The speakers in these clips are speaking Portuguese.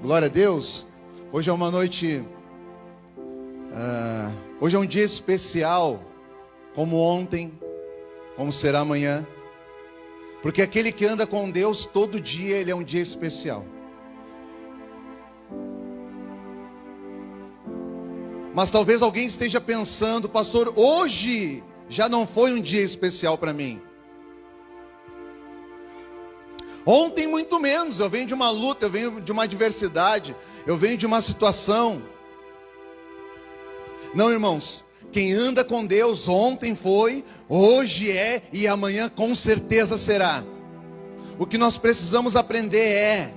Glória a Deus. Hoje é uma noite, hoje é um dia especial, como ontem, como será amanhã. Porque aquele que anda com Deus todo dia, ele é um dia especial. Mas talvez alguém esteja pensando: pastor, hoje já não foi um dia especial para mim. Ontem muito menos. Eu venho de uma luta, eu venho de uma adversidade, eu venho de uma situação. Não, irmãos, quem anda com Deus ontem foi, hoje é e amanhã com certeza será. O que nós precisamos aprender é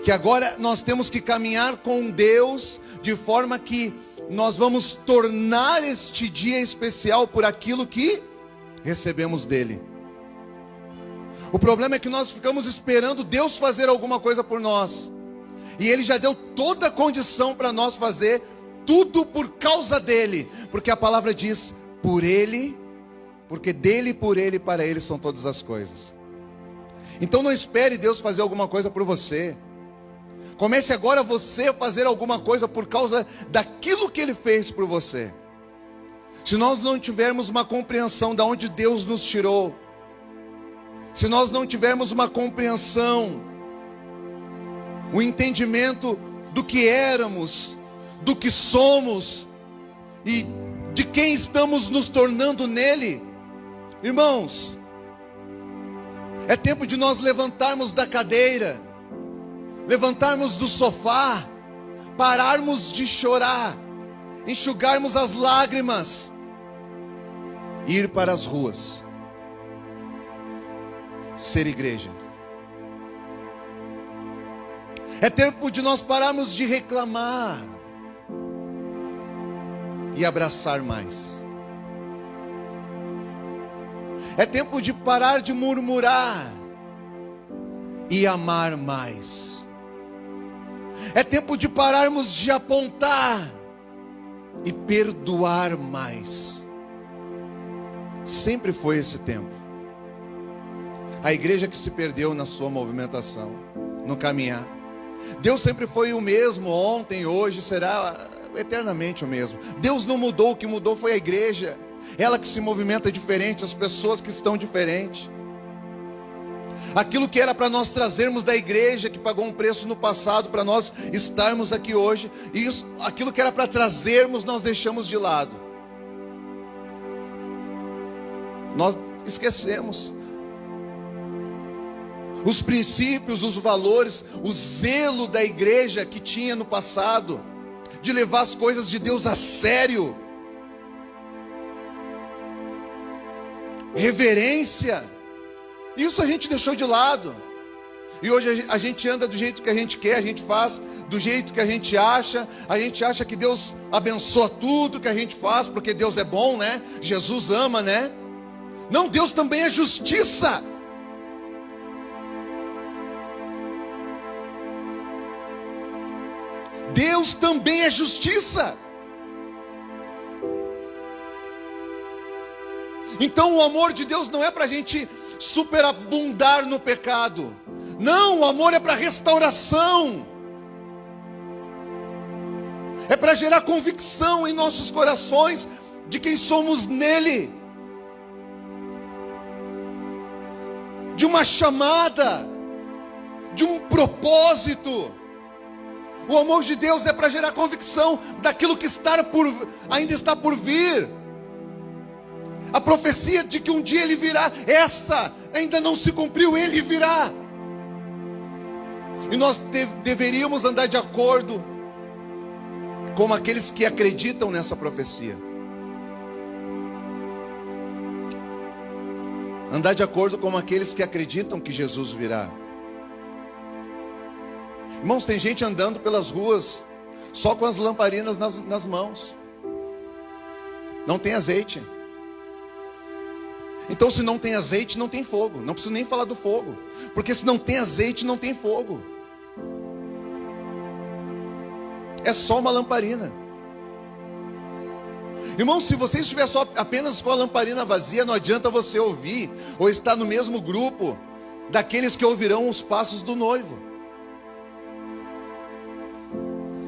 que agora nós temos que caminhar com Deus de forma que nós vamos tornar este dia especial por aquilo que recebemos dele. O problema é que nós ficamos esperando Deus fazer alguma coisa por nós, e Ele já deu toda a condição para nós fazer tudo por causa dele, porque a palavra diz: por Ele, porque dele, por Ele e para Ele são todas as coisas. Então não espere Deus fazer alguma coisa por você. Comece agora você a fazer alguma coisa por causa daquilo que Ele fez por você. Se nós não tivermos uma compreensão de onde Deus nos tirou, se nós não tivermos uma compreensão, um entendimento do que éramos, do que somos e de quem estamos nos tornando nele, irmãos, é tempo de nós levantarmos da cadeira, levantarmos do sofá, pararmos de chorar, enxugarmos as lágrimas, ir para as ruas, ser igreja. É tempo de nós pararmos de reclamar e abraçar mais. É tempo de parar de murmurar e amar mais. É tempo de pararmos de apontar e perdoar mais. Sempre foi esse tempo. A igreja que se perdeu na sua movimentação, no caminhar. Deus sempre foi o mesmo, ontem, hoje, será eternamente o mesmo. Deus não mudou, o que mudou foi a igreja. Ela que se movimenta diferente, as pessoas que estão diferentes. Aquilo que era para nós trazermos da igreja, que pagou um preço no passado, para nós estarmos aqui hoje, isso, aquilo que era para trazermos, nós deixamos de lado. Nós esquecemos. Os princípios, os valores, o zelo da igreja que tinha no passado, de levar as coisas de Deus a sério, reverência, isso a gente deixou de lado. E hoje a gente anda do jeito que a gente quer, a gente faz do jeito que a gente acha que Deus abençoa tudo que a gente faz, porque Deus é bom, né? Jesus ama, né? Não, Deus também é justiça. Deus também é justiça. Então o amor de Deus não é para a gente superabundar no pecado. Não, o amor é para restauração. É para gerar convicção em nossos corações de quem somos nele. De uma chamada, de um propósito. O amor de Deus é para gerar convicção daquilo que ainda está por vir. A profecia de que um dia Ele virá, essa ainda não se cumpriu, Ele virá. E nós deveríamos andar de acordo com aqueles que acreditam nessa profecia. Andar de acordo com aqueles que acreditam que Jesus virá. Irmãos, tem gente andando pelas ruas só com as lamparinas nas mãos. Não tem azeite. Então, se não tem azeite, não tem fogo. Não preciso nem falar do fogo, porque se não tem azeite, não tem fogo. É só uma lamparina. Irmão, se você estiver apenas com a lamparina vazia, não adianta você ouvir ou estar no mesmo grupo daqueles que ouvirão os passos do noivo.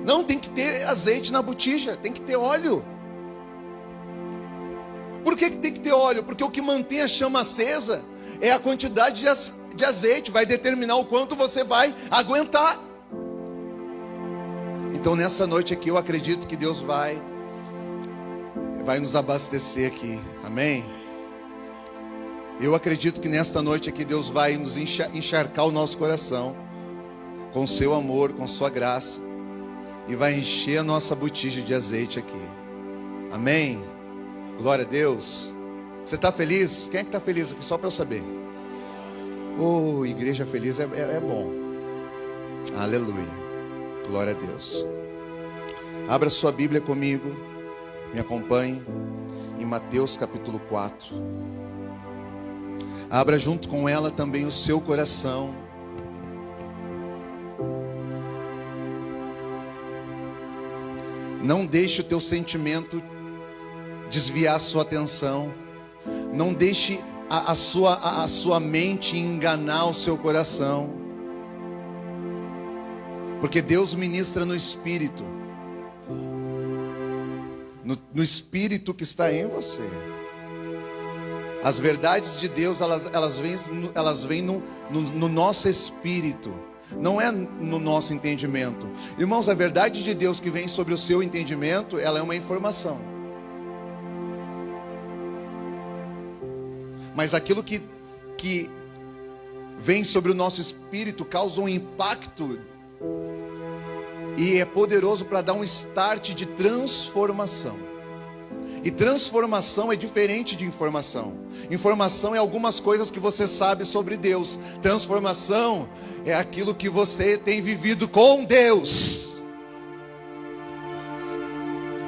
Não, tem que ter azeite na botija, tem que ter óleo. Por que tem que ter óleo? Porque o que mantém a chama acesa é a quantidade de azeite, vai determinar o quanto você vai aguentar. Então nessa noite aqui eu acredito que Deus vai nos abastecer aqui, amém? Eu acredito que nesta noite aqui Deus vai nos encharcar o nosso coração com o seu amor, com sua graça, e vai encher a nossa botija de azeite aqui, amém? Glória a Deus. Você está feliz? Quem é que está feliz aqui? Só para eu saber. Oh, igreja feliz é bom. Aleluia. Glória a Deus. Abra sua Bíblia comigo. Me acompanhe em Mateus capítulo 4. Abra junto com ela também o seu coração. Não deixe o teu sentimento desviar a sua atenção. Não deixe a sua mente enganar o seu coração. Porque Deus ministra no Espírito. No Espírito que está em você. As verdades de Deus, elas vêm no nosso espírito. Não é no nosso entendimento. Irmãos, a verdade de Deus que vem sobre o seu entendimento, ela é uma informação. Mas aquilo que vem sobre o nosso espírito causa um impacto e é poderoso para dar um start de transformação. E transformação é diferente de informação. Informação é algumas coisas que você sabe sobre Deus. Transformação é aquilo que você tem vivido com Deus.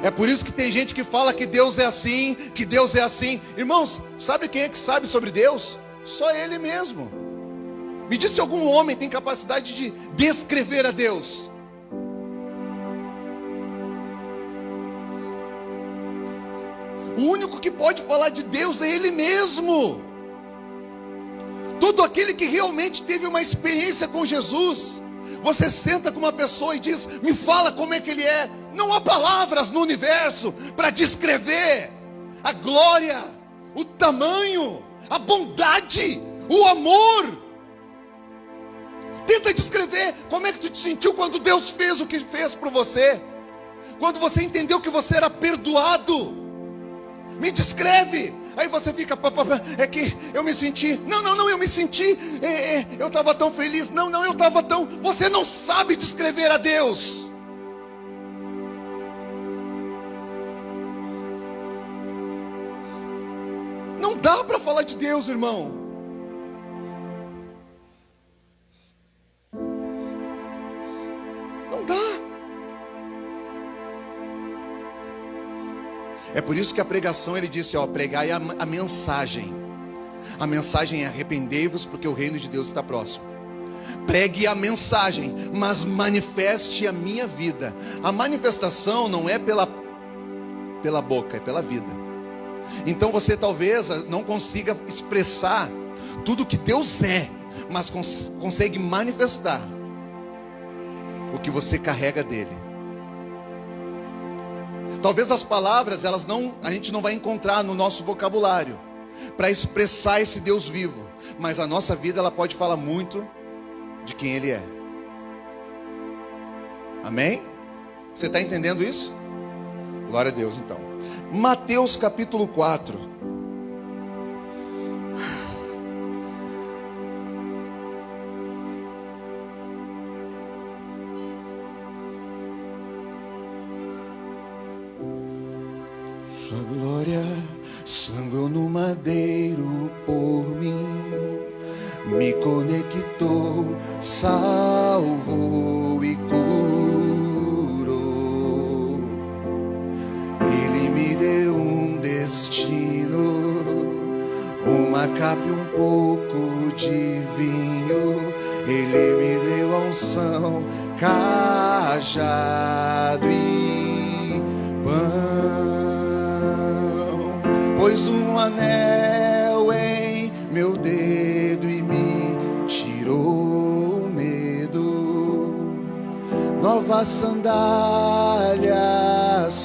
É por isso que tem gente que fala que Deus é assim, que Deus é assim. Irmãos, sabe quem é que sabe sobre Deus? Só Ele mesmo. Me diz se algum homem tem capacidade de descrever a Deus. O único que pode falar de Deus é Ele mesmo. Todo aquele que realmente teve uma experiência com Jesus, você senta com uma pessoa e diz: me fala como é que Ele é. Não há palavras no universo para descrever a glória, o tamanho, a bondade, o amor. Tenta descrever como é que tu te sentiu quando Deus fez o que fez por você, quando você entendeu que você era perdoado. Me descreve. Aí você fica, é que eu me senti, não, eu me senti, eu estava tão feliz, não, eu estava tão, você não sabe descrever a Deus. Não dá para falar de Deus, irmão. Não dá. É por isso que a pregação, ele disse, pregai a mensagem. A mensagem é: arrependei-vos, porque o reino de Deus está próximo. Pregue a mensagem, mas manifeste a minha vida. A manifestação não é pela boca, é pela vida. Então você talvez não consiga expressar tudo que Deus é, mas consegue manifestar o que você carrega dele. Talvez as palavras, a gente não vai encontrar no nosso vocabulário para expressar esse Deus vivo, mas a nossa vida, ela pode falar muito de quem Ele é. Amém? Você está entendendo isso? Glória a Deus. Então, Mateus capítulo 4. Sua glória sangrou no madeiro por mim, me conectou, salvou e curou. Ele me deu um destino, uma capa e um pouco de vinho. Ele me deu a unção, cajado e pão. Pôs um anel em meu dedo e me tirou o medo. novas sandálias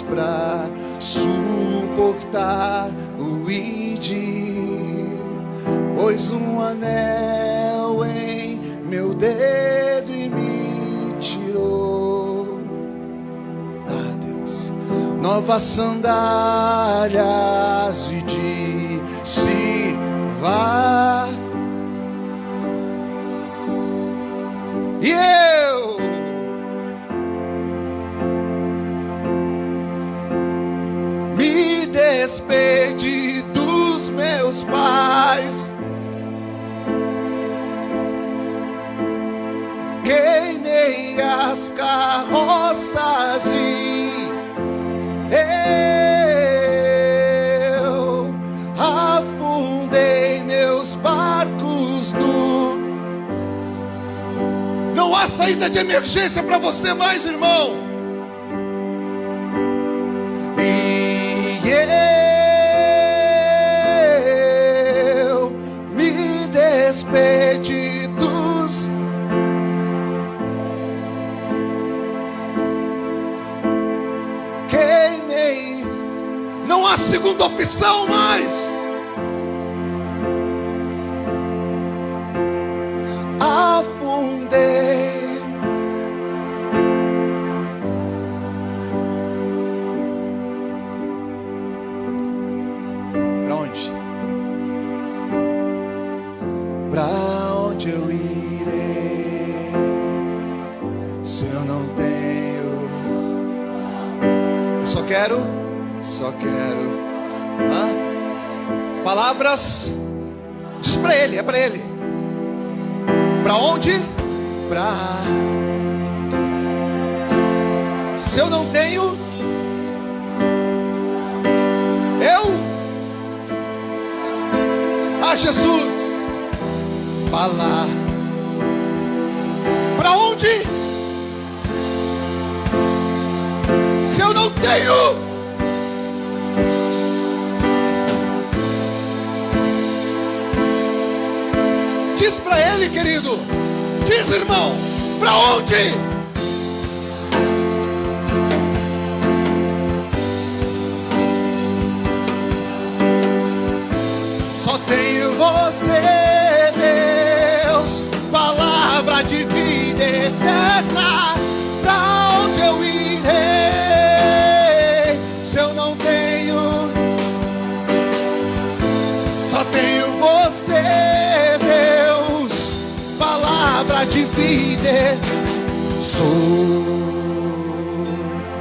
pra suportar o ir, pôs um anel em meu dedo e me tirou. Ah, Deus, novas sandálias e disse: vá. E eu me despedi dos meus pais, queimei as carroças e eu afundei meus barcos no... Não há saída de emergência para você mais, irmão. E eu me despedi dos... Queimei. Não há segunda opção mais. Afundei. Para onde? Para onde eu irei se eu não tenho? Eu só quero palavras. Diz para ele, é para ele. Para onde? Se eu não tenho, Jesus, falar. Para onde? Se eu não tenho, diz para ele, querido. Diz, irmão, para onde? Só tenho você, Deus, palavra de vida eterna. Para onde eu irei se eu não tenho? Só tenho você, Deus, palavra de vida.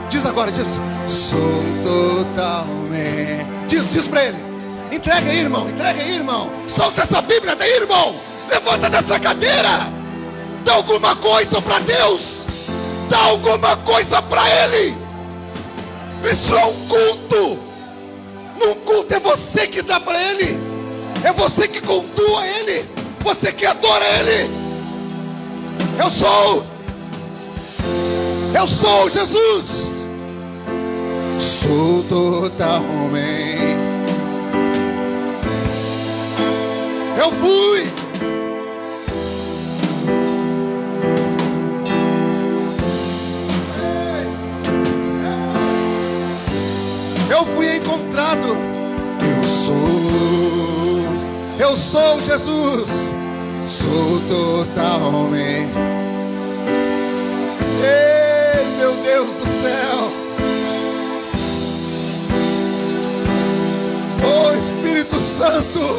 Diz agora, diz. Sou totalmente. Diz para ele. Entrega aí, irmão, entrega aí, irmão. Solta essa Bíblia daí, irmão. Levanta dessa cadeira. Dá alguma coisa para Deus. Dá alguma coisa para Ele. Isso é um culto. Num culto é você que dá para Ele. É você que cultua Ele. Você que adora Ele. Eu sou Jesus. Sou totalmente. Eu fui. Eu fui encontrado. Eu sou Jesus. Sou totalmente. Ei, meu Deus do céu. Oh, Espírito Santo.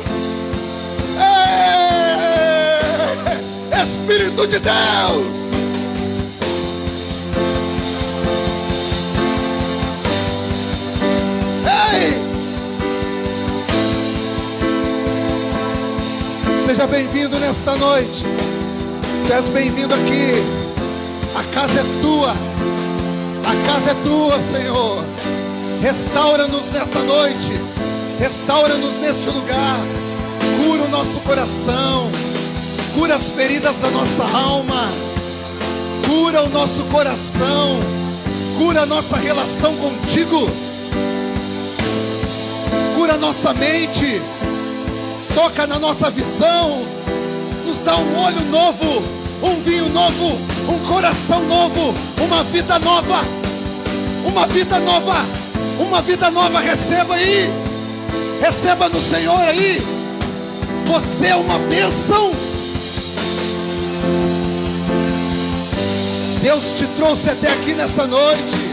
Espírito de Deus. Ei! Seja bem-vindo nesta noite. Tu és bem-vindo aqui. A casa é tua. A casa é tua, Senhor. Restaura-nos nesta noite. Restaura-nos neste lugar. Cura o nosso coração. Cura as feridas da nossa alma. Cura o nosso coração. Cura a nossa relação contigo. Cura a nossa mente. Toca na nossa visão. Nos dá um olho novo um vinho novo, um coração novo, uma vida nova, uma vida nova, uma vida nova. Receba aí, receba no Senhor aí. Você é uma bênção. Deus te trouxe até aqui nessa noite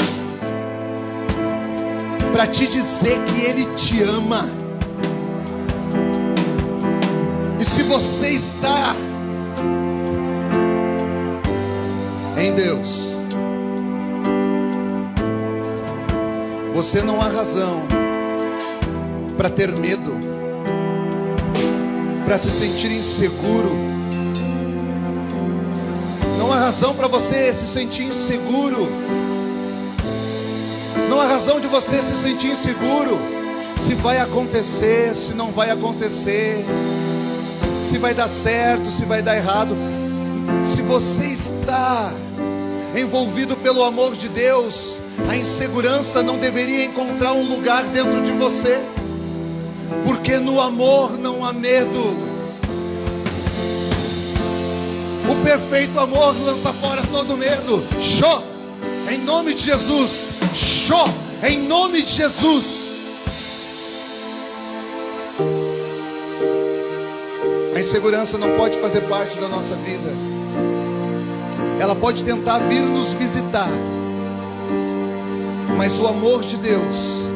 para te dizer que Ele te ama. E se você está em Deus, você não há razão para ter medo, para se sentir inseguro. Não há razão para você se sentir inseguro. Não há razão de você se sentir inseguro. Se vai acontecer, se não vai acontecer, se vai dar certo, se vai dar errado. Se você está envolvido pelo amor de Deus, a insegurança não deveria encontrar um lugar dentro de você, porque no amor não há medo. O perfeito amor lança fora todo medo. Show! Em nome de Jesus. Show! Em nome de Jesus. A insegurança não pode fazer parte da nossa vida. Ela pode tentar vir nos visitar, mas o amor de Deus,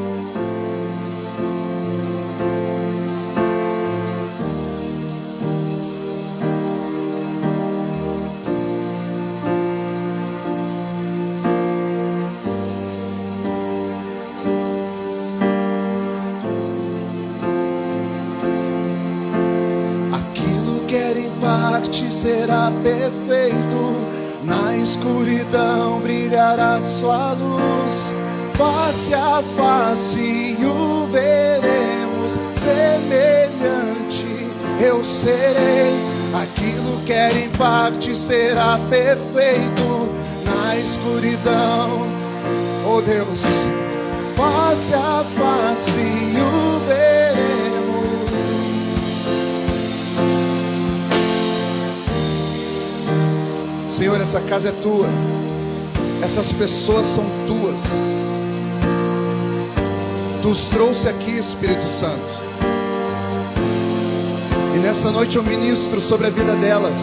será perfeito, na escuridão brilhará sua luz, face a face o veremos, semelhante eu serei. Aquilo que era em parte será perfeito, na escuridão, oh Deus, face a face o veremos. Senhor, essa casa é tua, essas pessoas são tuas. Tu os trouxe aqui, Espírito Santo, e nessa noite eu ministro sobre a vida delas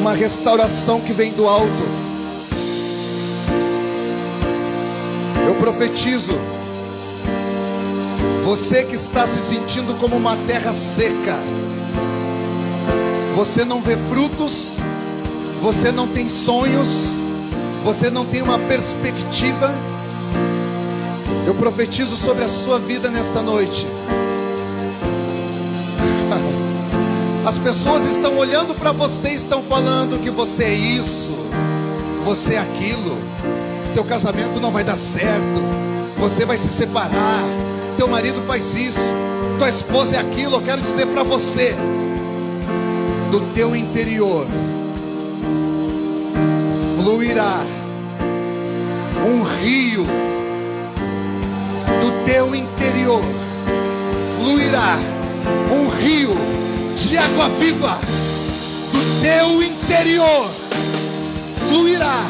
uma restauração que vem do alto. Eu profetizo, você que está se sentindo como uma terra seca, você não vê frutos, você não tem sonhos, você não tem uma perspectiva. Eu profetizo sobre a sua vida nesta noite. As pessoas estão olhando para você, estão falando que você é isso, você é aquilo, teu casamento não vai dar certo, você vai se separar, teu marido faz isso, tua esposa é aquilo. Eu quero dizer para você, do teu interior fluirá um rio, do teu interior fluirá um rio de água viva, do teu interior fluirá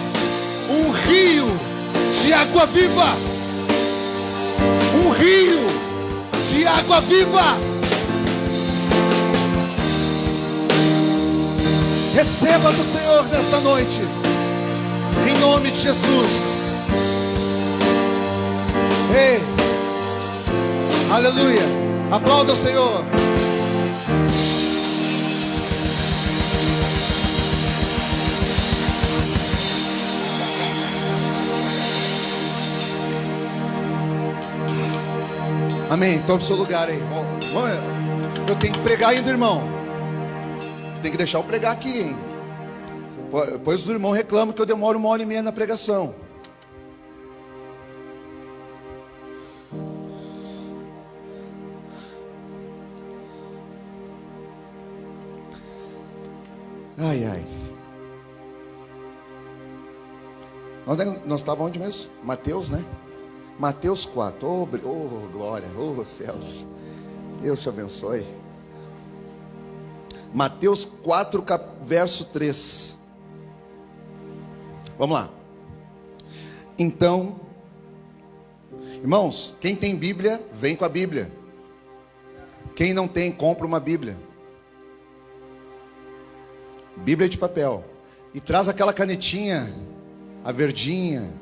um rio de água viva, um rio de água viva. Receba do Senhor nesta noite, em nome de Jesus. Ei, aleluia, aplauda o Senhor. Amém, tome seu lugar aí. Bom, eu tenho que pregar ainda, irmão. Você tem que deixar eu pregar aqui, hein? Pois os irmãos reclamam que eu demoro 1h30 na pregação. Ai, ai. Nós estávamos onde mesmo? Mateus, né? Mateus 4. Oh, glória, oh céus. Deus te abençoe. Mateus 4, verso 3. Vamos lá. Então, irmãos, quem tem Bíblia, vem com a Bíblia. Quem não tem, compra uma Bíblia. Bíblia de papel. E traz aquela canetinha, a verdinha,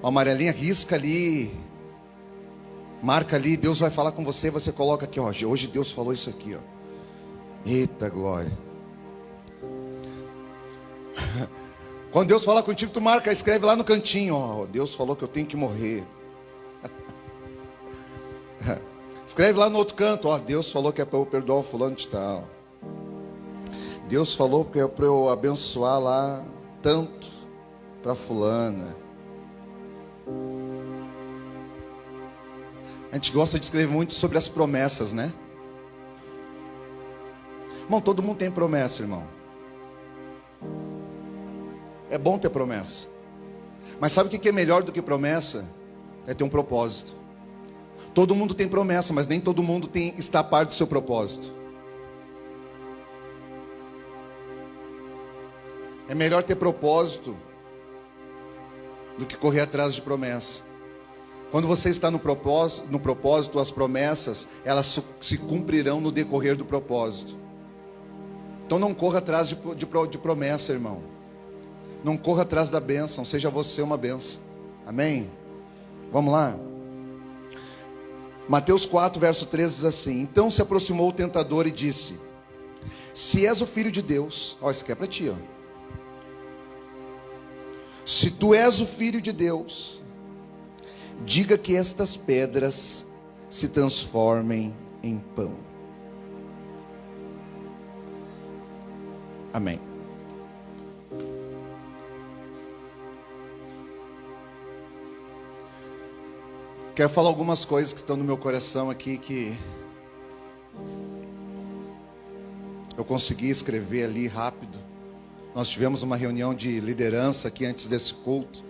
a amarelinha, risca ali, marca ali, Deus vai falar com você, você coloca aqui, ó, hoje Deus falou isso aqui, ó. Eita glória. Quando Deus falar contigo, tu marca, escreve lá no cantinho, ó, Deus falou que eu tenho que morrer. Escreve lá no outro canto, ó, Deus falou que é para eu perdoar o fulano de tal. Deus falou que é para eu abençoar lá tanto para fulana. A gente gosta de escrever muito sobre as promessas, né? Irmão, todo mundo tem promessa, irmão. É bom ter promessa. Mas sabe o que é melhor do que promessa? É ter um propósito. Todo mundo tem promessa, mas nem todo mundo está a par do seu propósito. É melhor ter propósito do que correr atrás de promessa. Quando você está no propósito, as promessas, elas se cumprirão no decorrer do propósito. Então não corra atrás de promessa, irmão. Não corra atrás da bênção, seja você uma bênção. Amém? Vamos lá. Mateus 4, verso 13 diz assim: então se aproximou o tentador e disse: se és o filho de Deus, ó, isso aqui é para ti, ó. Se tu és o filho de Deus, diga que estas pedras se transformem em pão. Amém. Quero falar algumas coisas que estão no meu coração aqui, que eu consegui escrever ali rápido. Nós tivemos uma reunião de liderança aqui antes desse culto.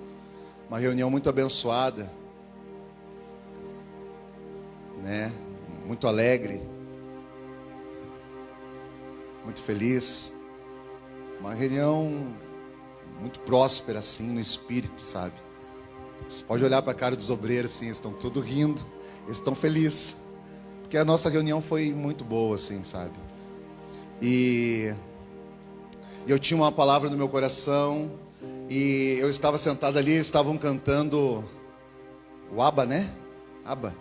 Uma reunião muito abençoada, né? Muito alegre, muito feliz. Uma reunião muito próspera assim no espírito, sabe? Você pode olhar para a cara dos obreiros assim, eles estão tudo rindo, eles estão felizes, porque a nossa reunião foi muito boa assim, sabe? E eu tinha uma palavra no meu coração, e eu estava sentado ali, estavam cantando o Abba, né? Abba.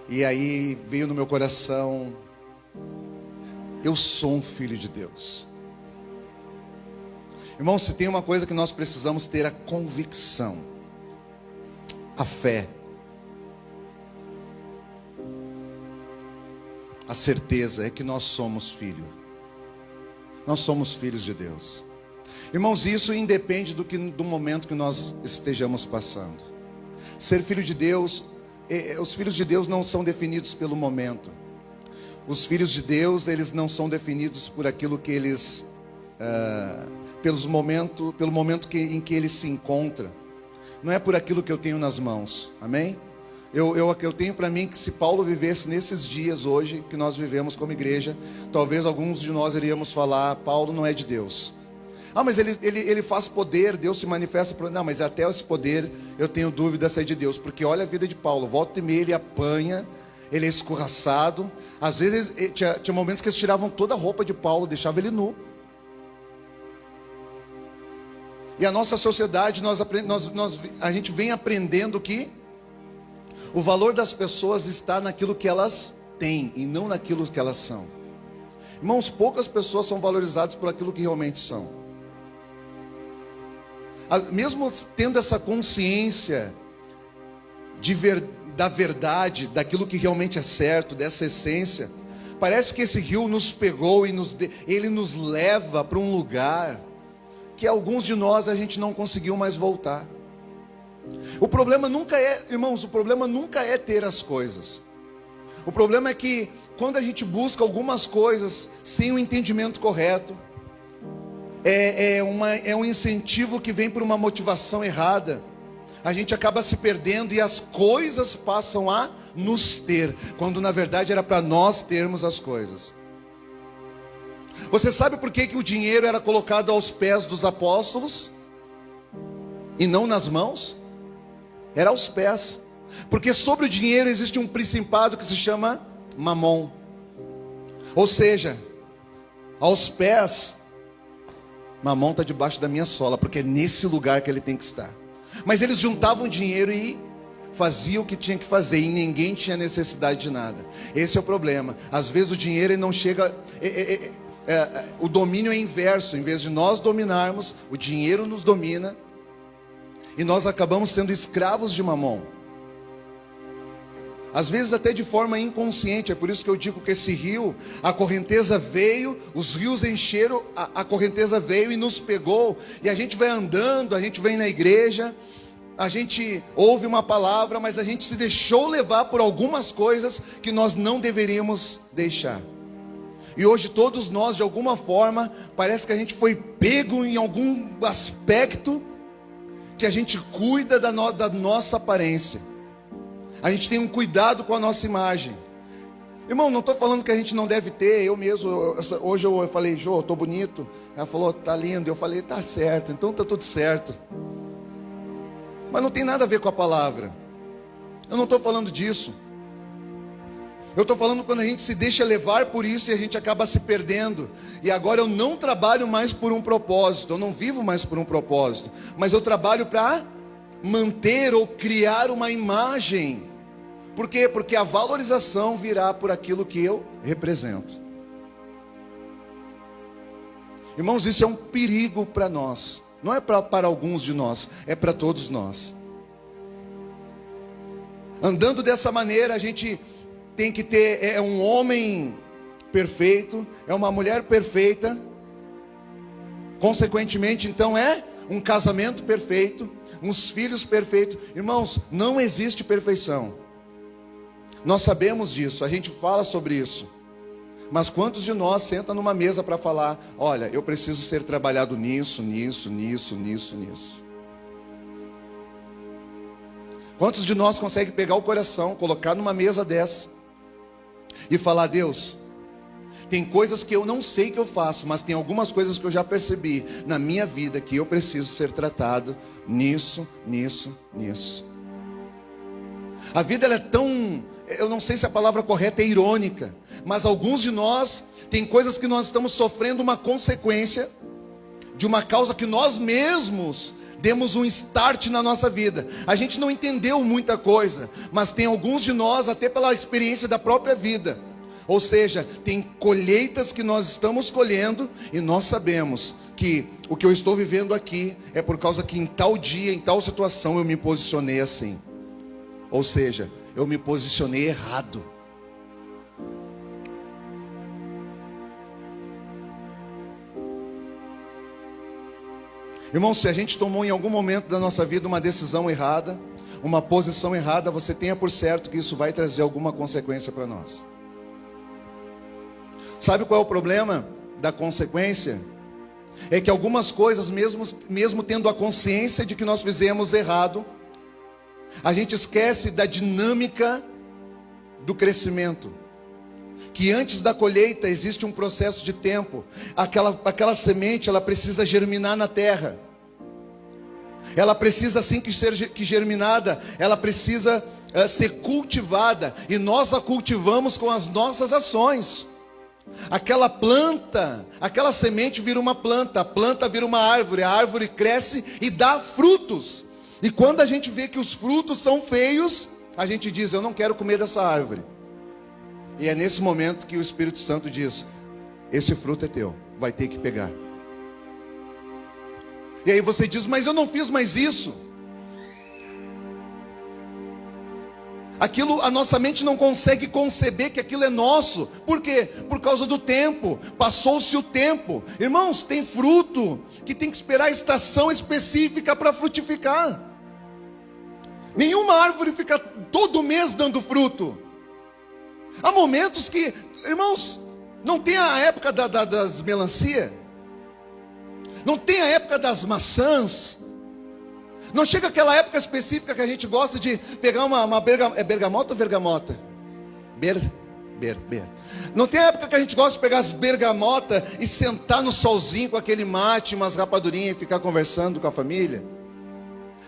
E aí veio no meu coração: eu sou um filho de Deus. Irmão, se tem uma coisa que nós precisamos ter, a convicção, a fé, a certeza é que nós somos filhos. Nós somos filhos de Deus. Irmãos, isso independe do momento que nós estejamos passando. Ser filho de Deus, os filhos de Deus não são definidos pelo momento. Os filhos de Deus, eles não são definidos por aquilo que eles, pelo momento em que eles se encontram. Não é por aquilo que eu tenho nas mãos. Amém? Eu tenho para mim que se Paulo vivesse nesses dias hoje que nós vivemos como igreja, talvez alguns de nós iríamos falar: Paulo não é de Deus. Ah, mas ele faz poder, Deus se manifesta. Não, mas até esse poder eu tenho dúvida se é de Deus, porque olha a vida de Paulo, volta e meia ele apanha, ele é escorraçado. Às vezes tinha momentos que eles tiravam toda a roupa de Paulo, deixavam ele nu. E a nossa sociedade, a gente vem aprendendo que o valor das pessoas está naquilo que elas têm e não naquilo que elas são. Irmãos, poucas pessoas são valorizadas por aquilo que realmente são. Mesmo tendo essa consciência da verdade, daquilo que realmente é certo, dessa essência, parece que esse rio nos pegou e ele nos leva para um lugar que alguns de nós a gente não conseguiu mais voltar. O problema nunca é, irmãos, o problema nunca é ter as coisas. O problema é que quando a gente busca algumas coisas sem o entendimento correto, é um incentivo que vem por uma motivação errada, a gente acaba se perdendo e as coisas passam a nos ter, quando na verdade era para nós termos as coisas. Você sabe por que o dinheiro era colocado aos pés dos apóstolos e não nas mãos? Era aos pés, porque sobre o dinheiro existe um principado que se chama Mamon. Ou seja, aos pés, Mamon está debaixo da minha sola, porque é nesse lugar que ele tem que estar. Mas eles juntavam dinheiro e faziam o que tinha que fazer, e ninguém tinha necessidade de nada. Esse é o problema. Às vezes o dinheiro ele não chega... o domínio é inverso. Em vez de nós dominarmos, o dinheiro nos domina, e nós acabamos sendo escravos de Mamon. Às vezes até de forma inconsciente. É por isso que eu digo que esse rio, a correnteza veio, os rios encheram, a correnteza veio e nos pegou, e a gente vai andando, a gente vem na igreja, a gente ouve uma palavra, mas a gente se deixou levar por algumas coisas que nós não deveríamos deixar. E hoje todos nós, de alguma forma, parece que a gente foi pego em algum aspecto, que a gente cuida da nossa aparência. A gente tem um cuidado com a nossa imagem. Irmão, não estou falando que a gente não deve ter. Eu mesmo, hoje eu falei, Jô, estou bonito. Ela falou, tá lindo. Eu falei, tá certo, então tá tudo certo. Mas não tem nada a ver com a palavra. Eu não estou falando disso. Eu estou falando quando a gente se deixa levar por isso e a gente acaba se perdendo. E agora eu não trabalho mais por um propósito, eu não vivo mais por um propósito, mas eu trabalho para manter ou criar uma imagem. Por quê? Porque a valorização virá por aquilo que eu represento. Irmãos, isso é um perigo para nós. Não é para alguns de nós, é para todos nós. Andando dessa maneira, a gente tem que ter um homem perfeito, é uma mulher perfeita, consequentemente, então é um casamento perfeito, uns filhos perfeitos. Irmãos, não existe perfeição. Nós sabemos disso, a gente fala sobre isso. Mas quantos de nós senta numa mesa para falar, olha, eu preciso ser trabalhado nisso. Quantos de nós conseguem pegar o coração, colocar numa mesa dessa e falar, Deus, tem coisas que eu não sei que eu faço, mas tem algumas coisas que eu já percebi na minha vida que eu preciso ser tratado nisso. A vida ela é tão, eu não sei se a palavra correta é irônica, mas alguns de nós, tem coisas que nós estamos sofrendo uma consequência de uma causa que nós mesmos demos um start na nossa vida. A gente não entendeu muita coisa, mas tem alguns de nós, até pela experiência da própria vida, ou seja, tem colheitas que nós estamos colhendo, e nós sabemos que o que eu estou vivendo aqui é por causa que em tal dia, em tal situação eu me posicionei assim. Ou seja, eu me posicionei errado. Irmão, se a gente tomou em algum momento da nossa vida uma decisão errada, uma posição errada, você tenha por certo que isso vai trazer alguma consequência para nós. Sabe qual é o problema da consequência? É que algumas coisas, mesmo tendo a consciência de que nós fizemos errado, a gente esquece da dinâmica do crescimento. Que antes da colheita existe um processo de tempo. Aquela semente, ela precisa germinar na terra. Ela precisa, assim que germinada, ela precisa ser cultivada. E nós a cultivamos com as nossas ações. Aquela planta, aquela semente vira uma planta, a planta vira uma árvore, a árvore cresce e dá frutos. E quando a gente vê que os frutos são feios, a gente diz, eu não quero comer dessa árvore. E é nesse momento que o Espírito Santo diz, esse fruto é teu, vai ter que pegar. E aí você diz, mas eu não fiz mais isso. Aquilo, a nossa mente não consegue conceber que aquilo é nosso. Por quê? Por causa do tempo. Passou-se o tempo. Irmãos, tem fruto que tem que esperar a estação específica para frutificar. Nenhuma árvore fica todo mês dando fruto. Há momentos que, irmãos, não tem a época das melancia, não tem a época das maçãs, não chega aquela época específica que a gente gosta de pegar uma bergamota ou vergamota? Não tem época que a gente gosta de pegar as bergamotas e sentar no solzinho com aquele mate, umas rapadurinhas e ficar conversando com a família?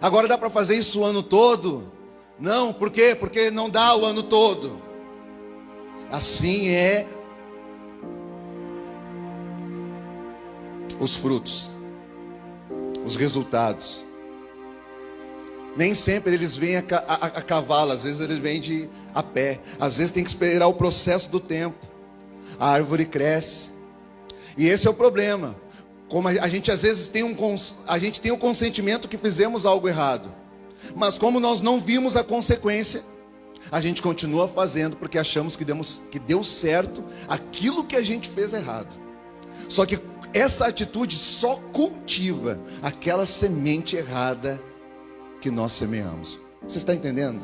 Agora dá para fazer isso o ano todo? Não, por quê? Porque não dá o ano todo. Assim é os frutos, os resultados. Nem sempre eles vêm a cavalo, às vezes eles vêm a pé. Às vezes tem que esperar o processo do tempo. A árvore cresce. E esse é o problema. Como a gente às vezes tem o consentimento que fizemos algo errado. Mas como nós não vimos a consequência, a gente continua fazendo porque achamos que deu certo aquilo que a gente fez errado. Só que essa atitude só cultiva aquela semente errada que nós semeamos. Você está entendendo?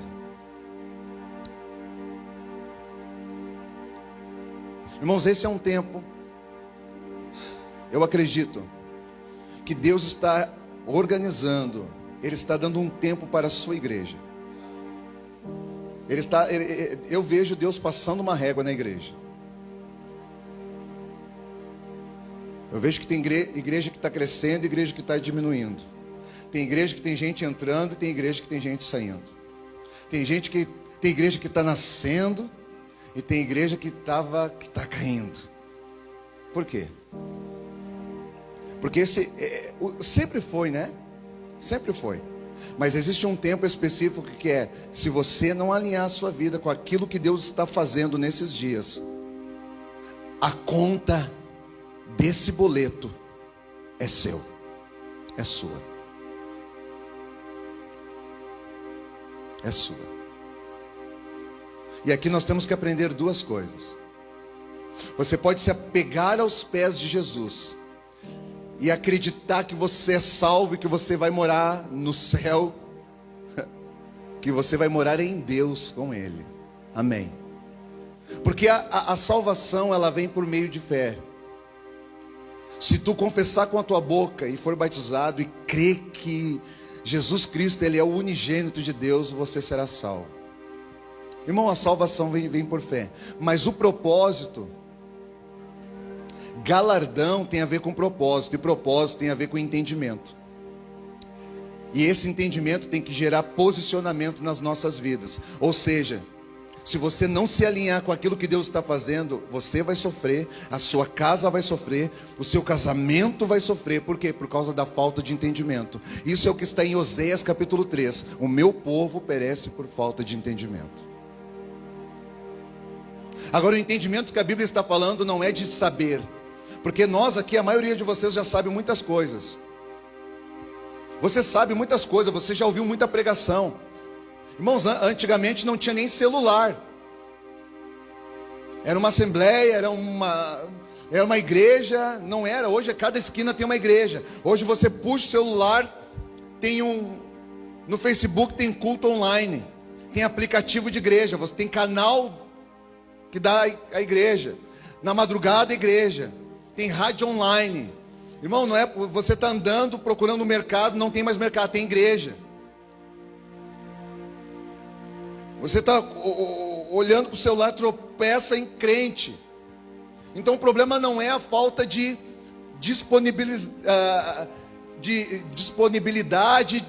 Irmãos, esse é um tempo, eu acredito, que Deus está organizando, Ele está dando um tempo para a sua igreja. Eu vejo Deus passando uma régua na igreja. Eu vejo que tem igreja que está crescendo e igreja que está diminuindo. Tem igreja que tem gente entrando e tem igreja que tem gente saindo. Tem igreja que está nascendo e tem igreja que está caindo. Por quê? Porque sempre foi, né? Sempre foi. Mas existe um tempo específico que é, se você não alinhar a sua vida com aquilo que Deus está fazendo nesses dias, a conta desse boleto é seu, é sua. É sua. E aqui nós temos que aprender duas coisas. Você pode se apegar aos pés de Jesus e acreditar que você é salvo e que você vai morar no céu, que você vai morar em Deus com Ele. Amém. Porque a salvação, ela vem por meio de fé. Se tu confessar com a tua boca e for batizado e crer que Jesus Cristo, Ele é o unigênito de Deus, você será salvo. Irmão, a salvação vem por fé. Mas o propósito, galardão tem a ver com propósito. E propósito tem a ver com entendimento. E esse entendimento tem que gerar posicionamento nas nossas vidas. Ou seja, se você não se alinhar com aquilo que Deus está fazendo, você vai sofrer, a sua casa vai sofrer, o seu casamento vai sofrer. Por quê? Por causa da falta de entendimento. Isso é o que está em Oséias capítulo 3. O meu povo perece por falta de entendimento. Agora, o entendimento que a Bíblia está falando não é de saber. Porque nós aqui, a maioria de vocês já sabe muitas coisas. Você sabe muitas coisas, você já ouviu muita pregação. Irmãos, antigamente não tinha nem celular. Era uma assembleia, era uma igreja, não era. Hoje cada esquina tem uma igreja. Hoje você puxa o celular, no Facebook tem culto online, tem aplicativo de igreja, você tem canal que dá a igreja. Na madrugada, a igreja. Tem rádio online. Irmão, não é, você está andando, procurando o mercado, não tem mais mercado, tem igreja. Você está olhando para o celular, tropeça em crente. Então o problema não é a falta de disponibilidade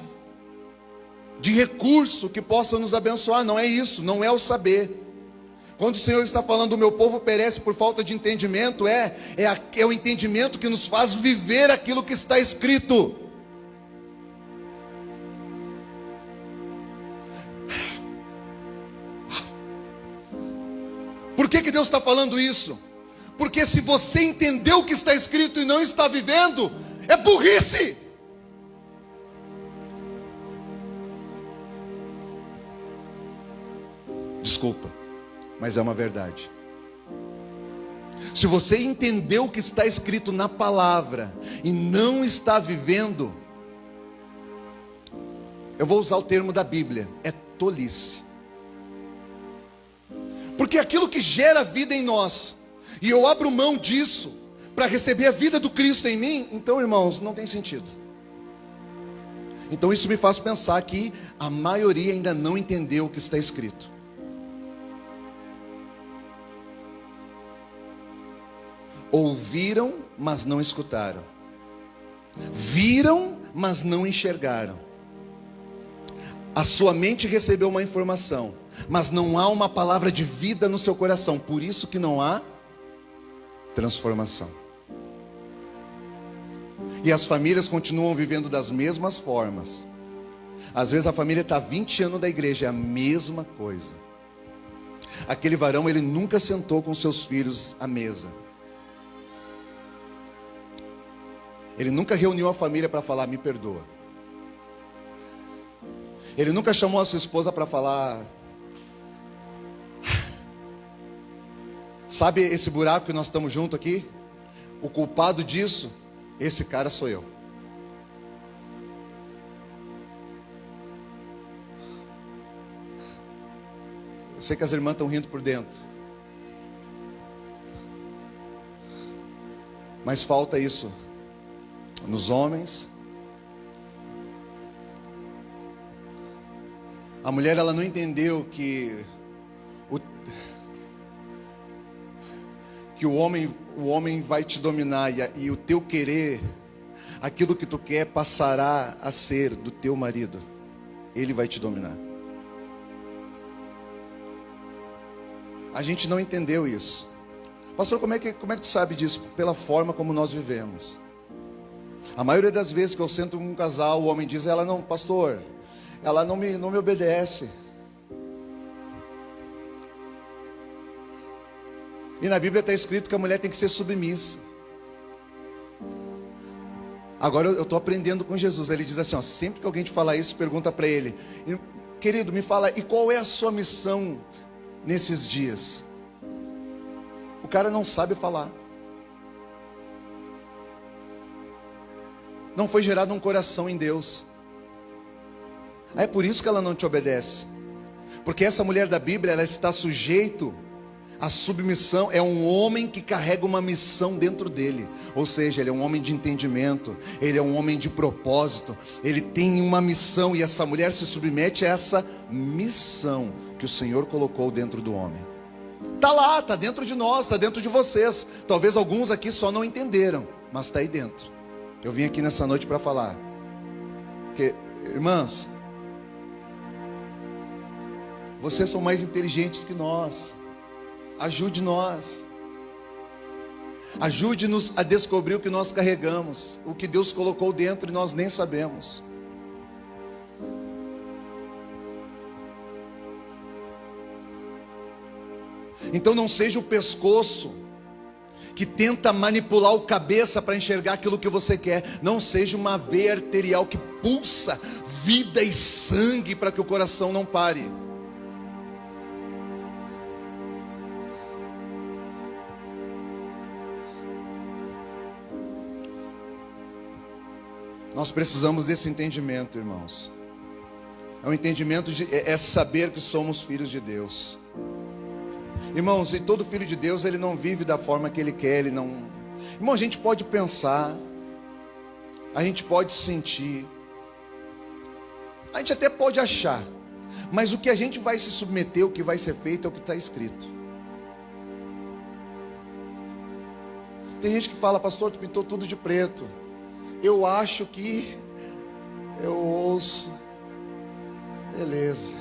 de recurso que possa nos abençoar. Não é isso, não é o saber. Quando o Senhor está falando, o meu povo perece por falta de entendimento, é o entendimento que nos faz viver aquilo que está escrito. Por que Deus está falando isso? Porque se você entendeu o que está escrito e não está vivendo, é burrice. Desculpa, mas é uma verdade. Se você entendeu o que está escrito na palavra e não está vivendo, eu vou usar o termo da Bíblia, é tolice. Porque aquilo que gera vida em nós, e eu abro mão disso para receber a vida do Cristo em mim, então, irmãos, não tem sentido. Então isso me faz pensar que a maioria ainda não entendeu o que está escrito. ouviram, mas não escutaram. Viram, mas não enxergaram. A sua mente recebeu uma informação, mas não há uma palavra de vida no seu coração. Por isso que não há transformação. E as famílias continuam vivendo das mesmas formas. Às vezes a família está 20 anos da igreja, é a mesma coisa. Aquele varão, ele nunca sentou com seus filhos à mesa. Ele nunca reuniu a família para falar, me perdoa. Ele nunca chamou a sua esposa para falar, sabe esse buraco que nós estamos juntos aqui? O culpado disso, esse cara sou eu. Eu sei que as irmãs estão rindo por dentro. Mas falta isso nos homens. A mulher, ela não entendeu que o homem vai te dominar e o teu querer, aquilo que tu quer, passará a ser do teu marido. Ele vai te dominar. A gente não entendeu isso. Pastor, como é que tu sabe disso? Pela forma como nós vivemos. A maioria das vezes que eu sento com um casal, o homem diz, ela não, pastor, ela não me obedece. E na Bíblia está escrito que a mulher tem que ser submissa. Agora eu estou aprendendo com Jesus. Ele diz assim, ó, sempre que alguém te falar isso, pergunta para ele, querido, me fala, e qual é a sua missão nesses dias? O cara não sabe falar. Não foi gerado um coração em Deus. É por isso que ela não te obedece. Porque essa mulher da Bíblia, ela está sujeito à submissão. É um homem que carrega uma missão dentro dele. Ou seja, ele é um homem de entendimento. Ele é um homem de propósito. Ele tem uma missão. E essa mulher se submete a essa missão que o Senhor colocou dentro do homem. Está lá, está dentro de nós, está dentro de vocês. Talvez alguns aqui só não entenderam, mas está aí dentro. Eu vim aqui nessa noite para falar que, irmãs, vocês são mais inteligentes que nós. Ajude nós. Ajude-nos a descobrir o que nós carregamos, o que Deus colocou dentro e nós nem sabemos. Então não seja o pescoço que tenta manipular o cabeça para enxergar aquilo que você quer. Não seja uma veia arterial que pulsa vida e sangue para que o coração não pare. Nós precisamos desse entendimento, irmãos. É um entendimento é saber que somos filhos de Deus. Irmãos, e todo filho de Deus, ele não vive da forma que ele quer, ele não... Irmão, a gente pode pensar, a gente pode sentir, a gente até pode achar, mas o que a gente vai se submeter, o que vai ser feito é o que está escrito. Tem gente que fala, pastor, tu pintou tudo de preto. Eu acho que eu ouço, beleza.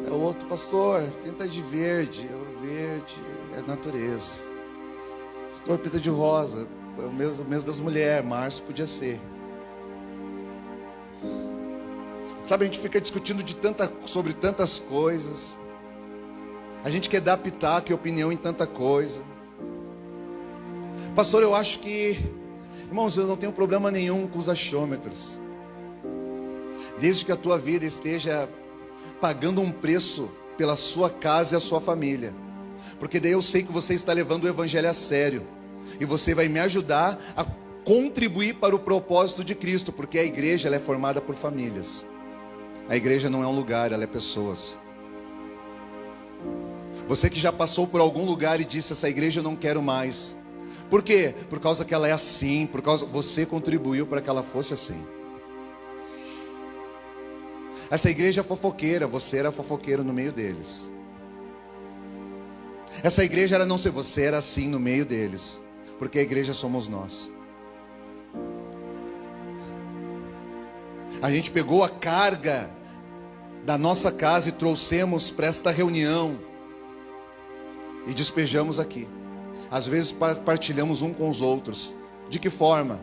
É o outro, pastor, pinta de verde. O verde é natureza. Pastor, pinta de rosa. É o mês das mulheres. Março podia ser. Sabe, a gente fica discutindo sobre tantas coisas. A gente quer dar pitaco e opinião em tanta coisa. Pastor, eu acho que... Irmãos, eu não tenho problema nenhum com os achômetros. Desde que a tua vida esteja pagando um preço pela sua casa e a sua família. Porque daí eu sei que você está levando o evangelho a sério. E você vai me ajudar a contribuir para o propósito de Cristo. Porque a igreja, ela é formada por famílias. A igreja não é um lugar, ela é pessoas. Você que já passou por algum lugar e disse, essa igreja eu não quero mais. Por quê? Por causa que ela é assim, você contribuiu para que ela fosse assim. Essa igreja é fofoqueira, você era fofoqueiro no meio deles. Essa igreja era não ser você, era assim no meio deles, porque a igreja somos nós. A gente pegou a carga da nossa casa e trouxemos para esta reunião e despejamos aqui. Às vezes partilhamos um com os outros. De que forma?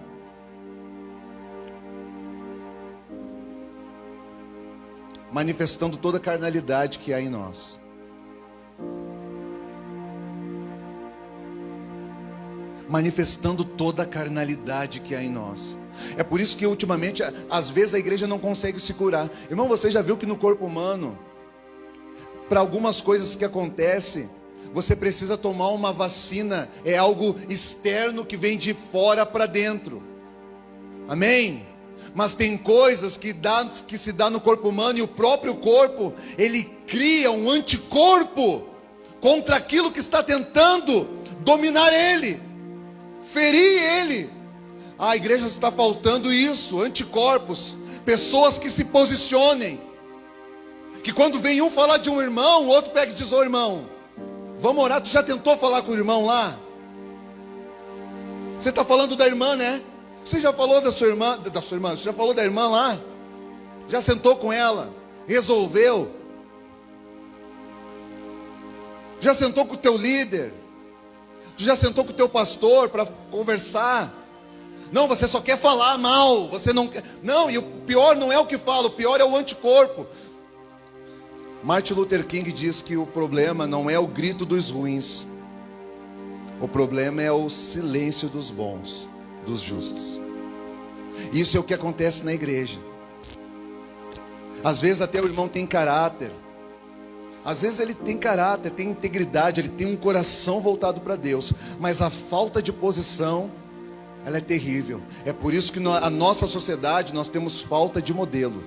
Manifestando toda a carnalidade que há em nós. Manifestando toda a carnalidade que há em nós. É por isso que ultimamente, às vezes a igreja não consegue se curar. Irmão, você já viu que no corpo humano, para algumas coisas que acontecem, você precisa tomar uma vacina. É algo externo que vem de fora para dentro. Amém? Mas tem coisas que se dá no corpo humano, e o próprio corpo, ele cria um anticorpo contra aquilo que está tentando dominar ele, ferir ele. A igreja está faltando isso, anticorpos, pessoas que se posicionem, que quando vem um falar de um irmão, o outro pega e diz: ô irmão, vamos orar. Tu já tentou falar com o irmão lá? Você está falando da irmã, né? Você já falou da sua irmã, você já falou da irmã lá? Já sentou com ela? Resolveu? Já sentou com o teu líder? Tu já sentou com o teu pastor para conversar? Não, você só quer falar mal, você não quer. Não, e o pior não é o que fala, o pior é o anticorpo. Martin Luther King diz que o problema não é o grito dos ruins, o problema é o silêncio dos bons, dos justos. Isso é o que acontece na igreja. Às vezes até o irmão tem caráter, às vezes ele tem caráter, tem integridade, ele tem um coração voltado para Deus, mas a falta de posição, ela é terrível. É por isso que a nossa sociedade, nós temos falta de modelo.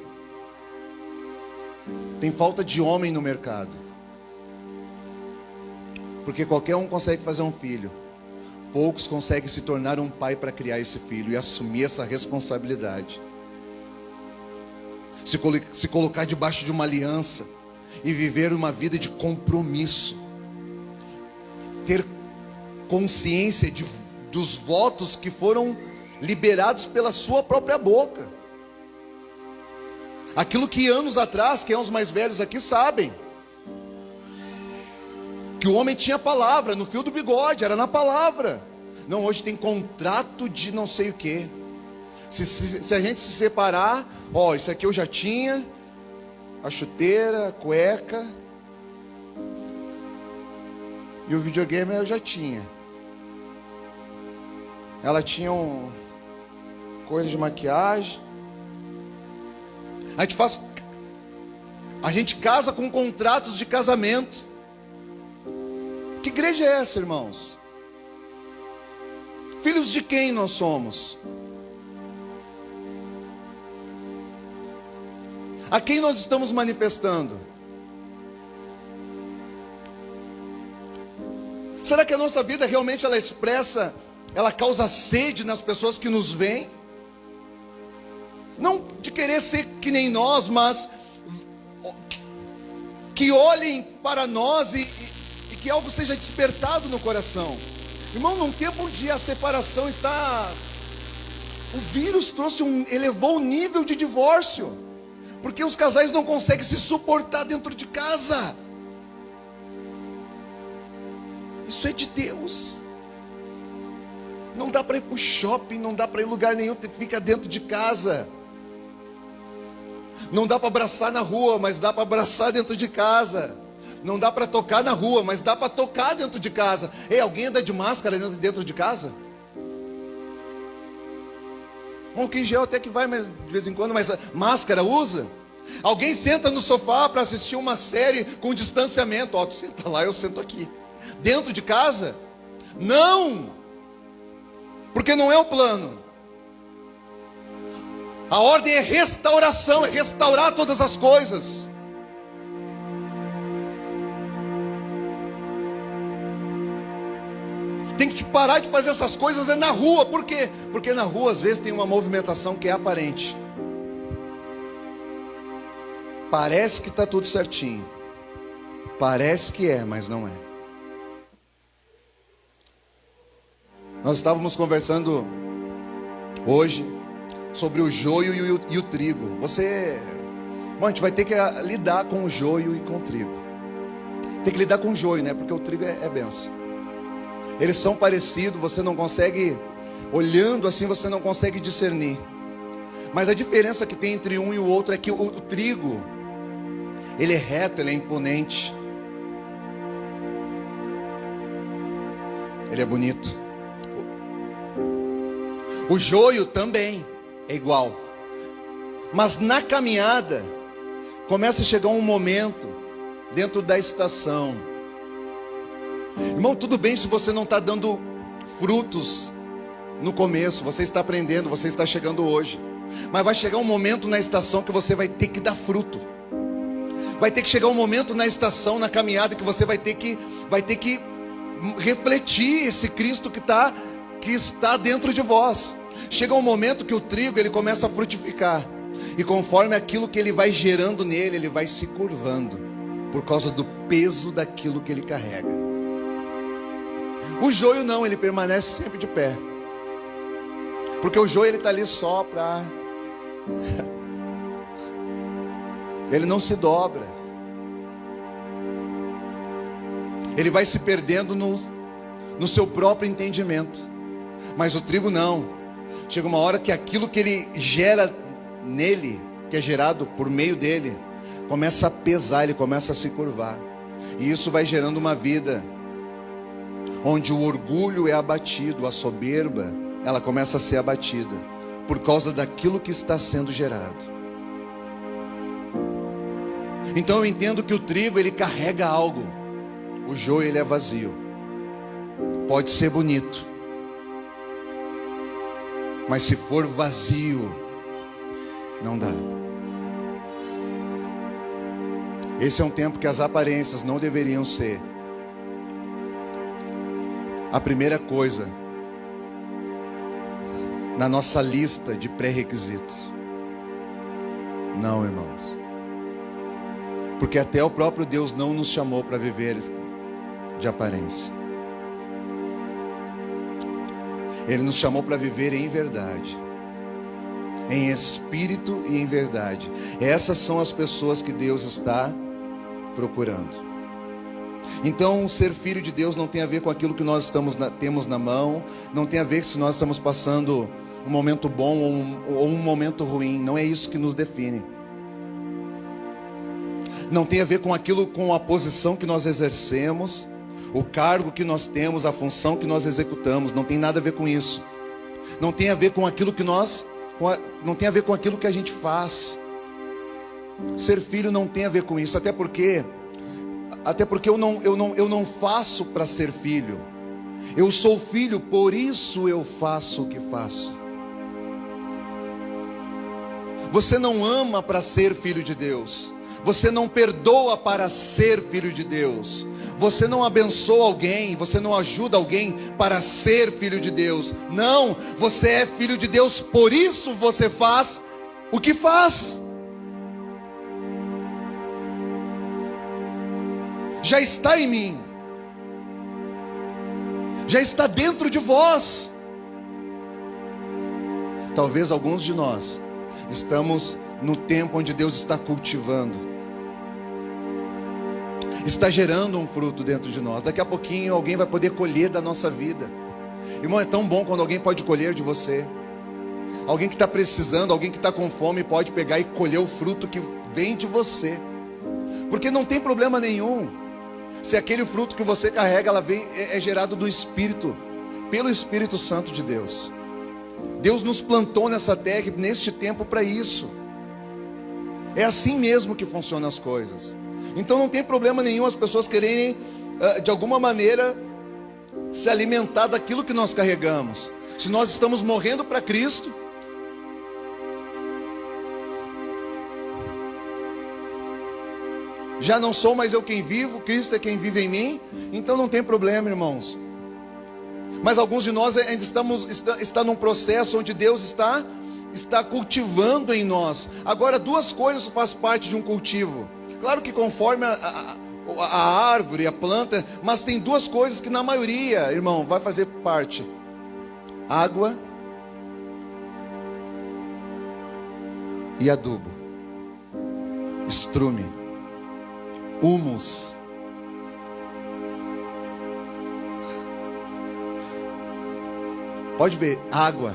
Tem falta de homem no mercado. Porque qualquer um consegue fazer um filho, poucos conseguem se tornar um pai para criar esse filho e assumir essa responsabilidade. Se colocar debaixo de uma aliança e viver uma vida de compromisso. Ter consciência dos votos que foram liberados pela sua própria boca. Aquilo que anos atrás, quem é os mais velhos aqui sabem, que o homem tinha palavra no fio do bigode, era na palavra. Não, hoje tem contrato de não sei o que. Se a gente se separar, ó, isso aqui eu já tinha, a chuteira, a cueca, e o videogame eu já tinha. Ela tinha coisa de maquiagem. A gente casa com contratos de casamento. Que igreja é essa, irmãos? Filhos de quem nós somos? A quem nós estamos manifestando? Será que a nossa vida realmente ela expressa, ela causa sede nas pessoas que nos veem? Não de querer ser que nem nós, mas que olhem para nós e que algo seja despertado no coração. Irmão, num tempo onde a separação está... O vírus elevou o nível de divórcio, porque os casais não conseguem se suportar dentro de casa. Isso é de Deus. Não dá para ir para o shopping, não dá para ir em lugar nenhum, fica dentro de casa. Não dá para abraçar na rua, mas dá para abraçar dentro de casa. Não dá para tocar na rua, mas dá para tocar dentro de casa. Ei, alguém anda de máscara dentro de casa? Um que gel até que vai de vez em quando, mas máscara usa? Alguém senta no sofá para assistir uma série com distanciamento. Ó, tu senta lá, eu sento aqui. Dentro de casa? Não! Porque não é o plano. A ordem é restauração, é restaurar todas as coisas. Tem que parar de fazer essas coisas na rua. Por quê? Porque na rua às vezes tem uma movimentação que é aparente. Parece que está tudo certinho. Parece que é, mas não é. Nós estávamos conversando hoje sobre o joio e o trigo. Bom, a gente vai ter que lidar com o joio e com o trigo. Tem que lidar com o joio, né? Porque o trigo é bênção. Eles são parecidos, você não consegue, olhando assim, você não consegue discernir. Mas a diferença que tem entre um e o outro é que o trigo, ele é reto, ele é imponente. Ele é bonito. O joio também é igual. Mas na caminhada, começa a chegar um momento, dentro da estação. Irmão, tudo bem se você não está dando frutos no começo. Você está aprendendo, você está chegando hoje. Mas vai chegar um momento na estação que você vai ter que dar fruto. Vai ter que chegar um momento na estação, na caminhada, que você vai ter que refletir esse Cristo que está dentro de vós. Chega um momento que o trigo ele começa a frutificar, e conforme aquilo que ele vai gerando nele, ele vai se curvando, por causa do peso daquilo que ele carrega. O joio não, ele permanece sempre de pé, porque o joio ele está ali só para ele não se dobra, ele vai se perdendo no seu próprio entendimento. Mas o trigo não. Chega uma hora que aquilo que ele gera nele, que é gerado por meio dele, começa a pesar, ele começa a se curvar. E isso vai gerando uma vida onde o orgulho é abatido, a soberba, ela começa a ser abatida, por causa daquilo que está sendo gerado. Então eu entendo que o trigo ele carrega algo, o joio ele é vazio. Pode ser bonito, mas se for vazio, não dá. Esse é um tempo que as aparências não deveriam ser a primeira coisa na nossa lista de pré-requisitos. Não, irmãos. Porque até o próprio Deus não nos chamou para viver de aparência. Ele nos chamou para viver em verdade, em espírito e em verdade. Essas são as pessoas que Deus está procurando. Então, ser filho de Deus não tem a ver com aquilo que nós temos na mão, não tem a ver se nós estamos passando um momento bom ou um momento ruim. Não é isso que nos define. Não tem a ver com aquilo, com a posição que nós exercemos, o cargo que nós temos, a função que nós executamos. Não tem nada a ver com isso. Não tem a ver com aquilo que não tem a ver com aquilo que a gente faz. Ser filho não tem a ver com isso, até porque eu não faço para ser filho. Eu sou filho, por isso eu faço o que faço. Você não ama para ser filho de Deus. Você não perdoa para ser filho de Deus. Você não abençoa alguém, você não ajuda alguém para ser filho de Deus. Não, você é filho de Deus, por isso você faz o que faz. Já está em mim, já está dentro de vós. Talvez alguns de nós estamos no tempo onde Deus está cultivando, está gerando um fruto dentro de nós. Daqui a pouquinho alguém vai poder colher da nossa vida. Irmão, é tão bom quando alguém pode colher de você. Alguém que está precisando, alguém que está com fome, pode pegar e colher o fruto que vem de você. Porque não tem problema nenhum se aquele fruto que você carrega, é gerado do Espírito, pelo Espírito Santo de Deus. Deus nos plantou nessa terra, neste tempo, para isso. É assim mesmo que funcionam as coisas. Então não tem problema nenhum as pessoas quererem, de alguma maneira, se alimentar daquilo que nós carregamos. Se nós estamos morrendo para Cristo, já não sou mais eu quem vivo, Cristo é quem vive em mim. Então não tem problema, irmãos. Mas alguns de nós ainda está num processo onde Deus está cultivando em nós. Agora, duas coisas fazem parte de um cultivo. Claro que conforme a árvore, a planta, mas tem duas coisas que na maioria, irmão, vai fazer parte. água e adubo, estrume, humus. Pode ver, água.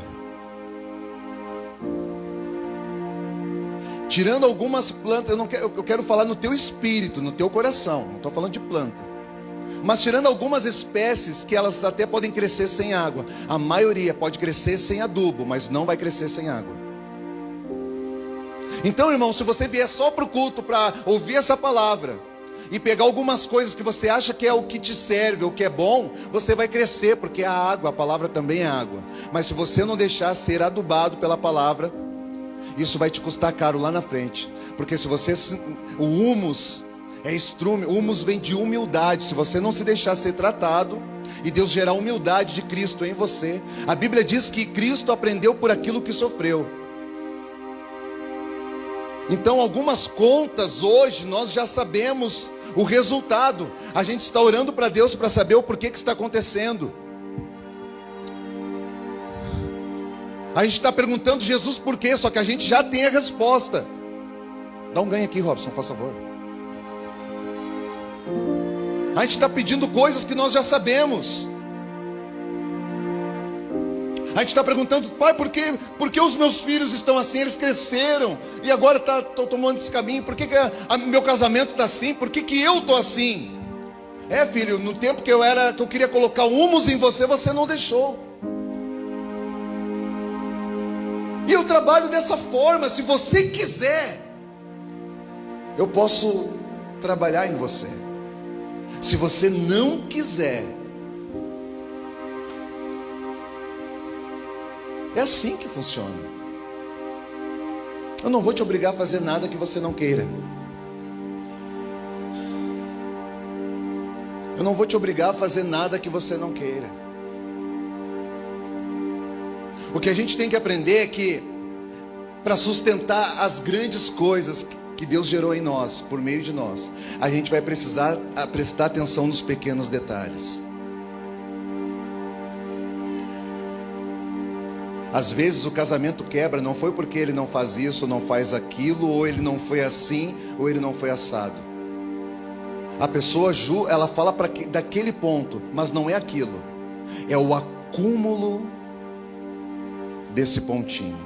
Tirando algumas plantas, eu quero falar no teu espírito, no teu coração, não estou falando de planta. Mas tirando algumas espécies que elas até podem crescer sem água, a maioria pode crescer sem adubo, mas não vai crescer sem água. Então, irmão, se você vier só para o culto para ouvir essa palavra e pegar algumas coisas que você acha que é o que te serve, o que é bom, você vai crescer, porque a água, a palavra também é água. Mas se você não deixar ser adubado pela palavra, isso vai te custar caro lá na frente. Porque se você, o humus é estrume, o humus vem de humildade. Se você não se deixar ser tratado e Deus gerar a humildade de Cristo em você, a Bíblia diz que Cristo aprendeu por aquilo que sofreu. Então algumas contas hoje nós já sabemos o resultado. A gente está orando para Deus para saber o porquê que está acontecendo. A gente está perguntando Jesus por quê, só que a gente já tem a resposta. Dá um ganho aqui, Robson, por favor. A gente está pedindo coisas que nós já sabemos. A gente está perguntando, pai, por que os meus filhos estão assim? Eles cresceram e agora estou tomando esse caminho. Por que meu casamento está assim? Por que eu estou assim? Filho, no tempo que eu queria colocar humus em você, você não deixou. E eu trabalho dessa forma. Se você quiser, eu posso trabalhar em você. Se você não quiser, é assim que funciona. Eu não vou te obrigar a fazer nada que você não queira. Eu não vou te obrigar a fazer nada que você não queira. O que a gente tem que aprender é que, para sustentar as grandes coisas que Deus gerou em nós, por meio de nós, a gente vai precisar prestar atenção nos pequenos detalhes. Às vezes o casamento quebra, não foi porque ele não faz isso, não faz aquilo, ou ele não foi assim, ou ele não foi assado. A pessoa, ela fala daquele ponto, mas não é aquilo. É o acúmulo desse pontinho.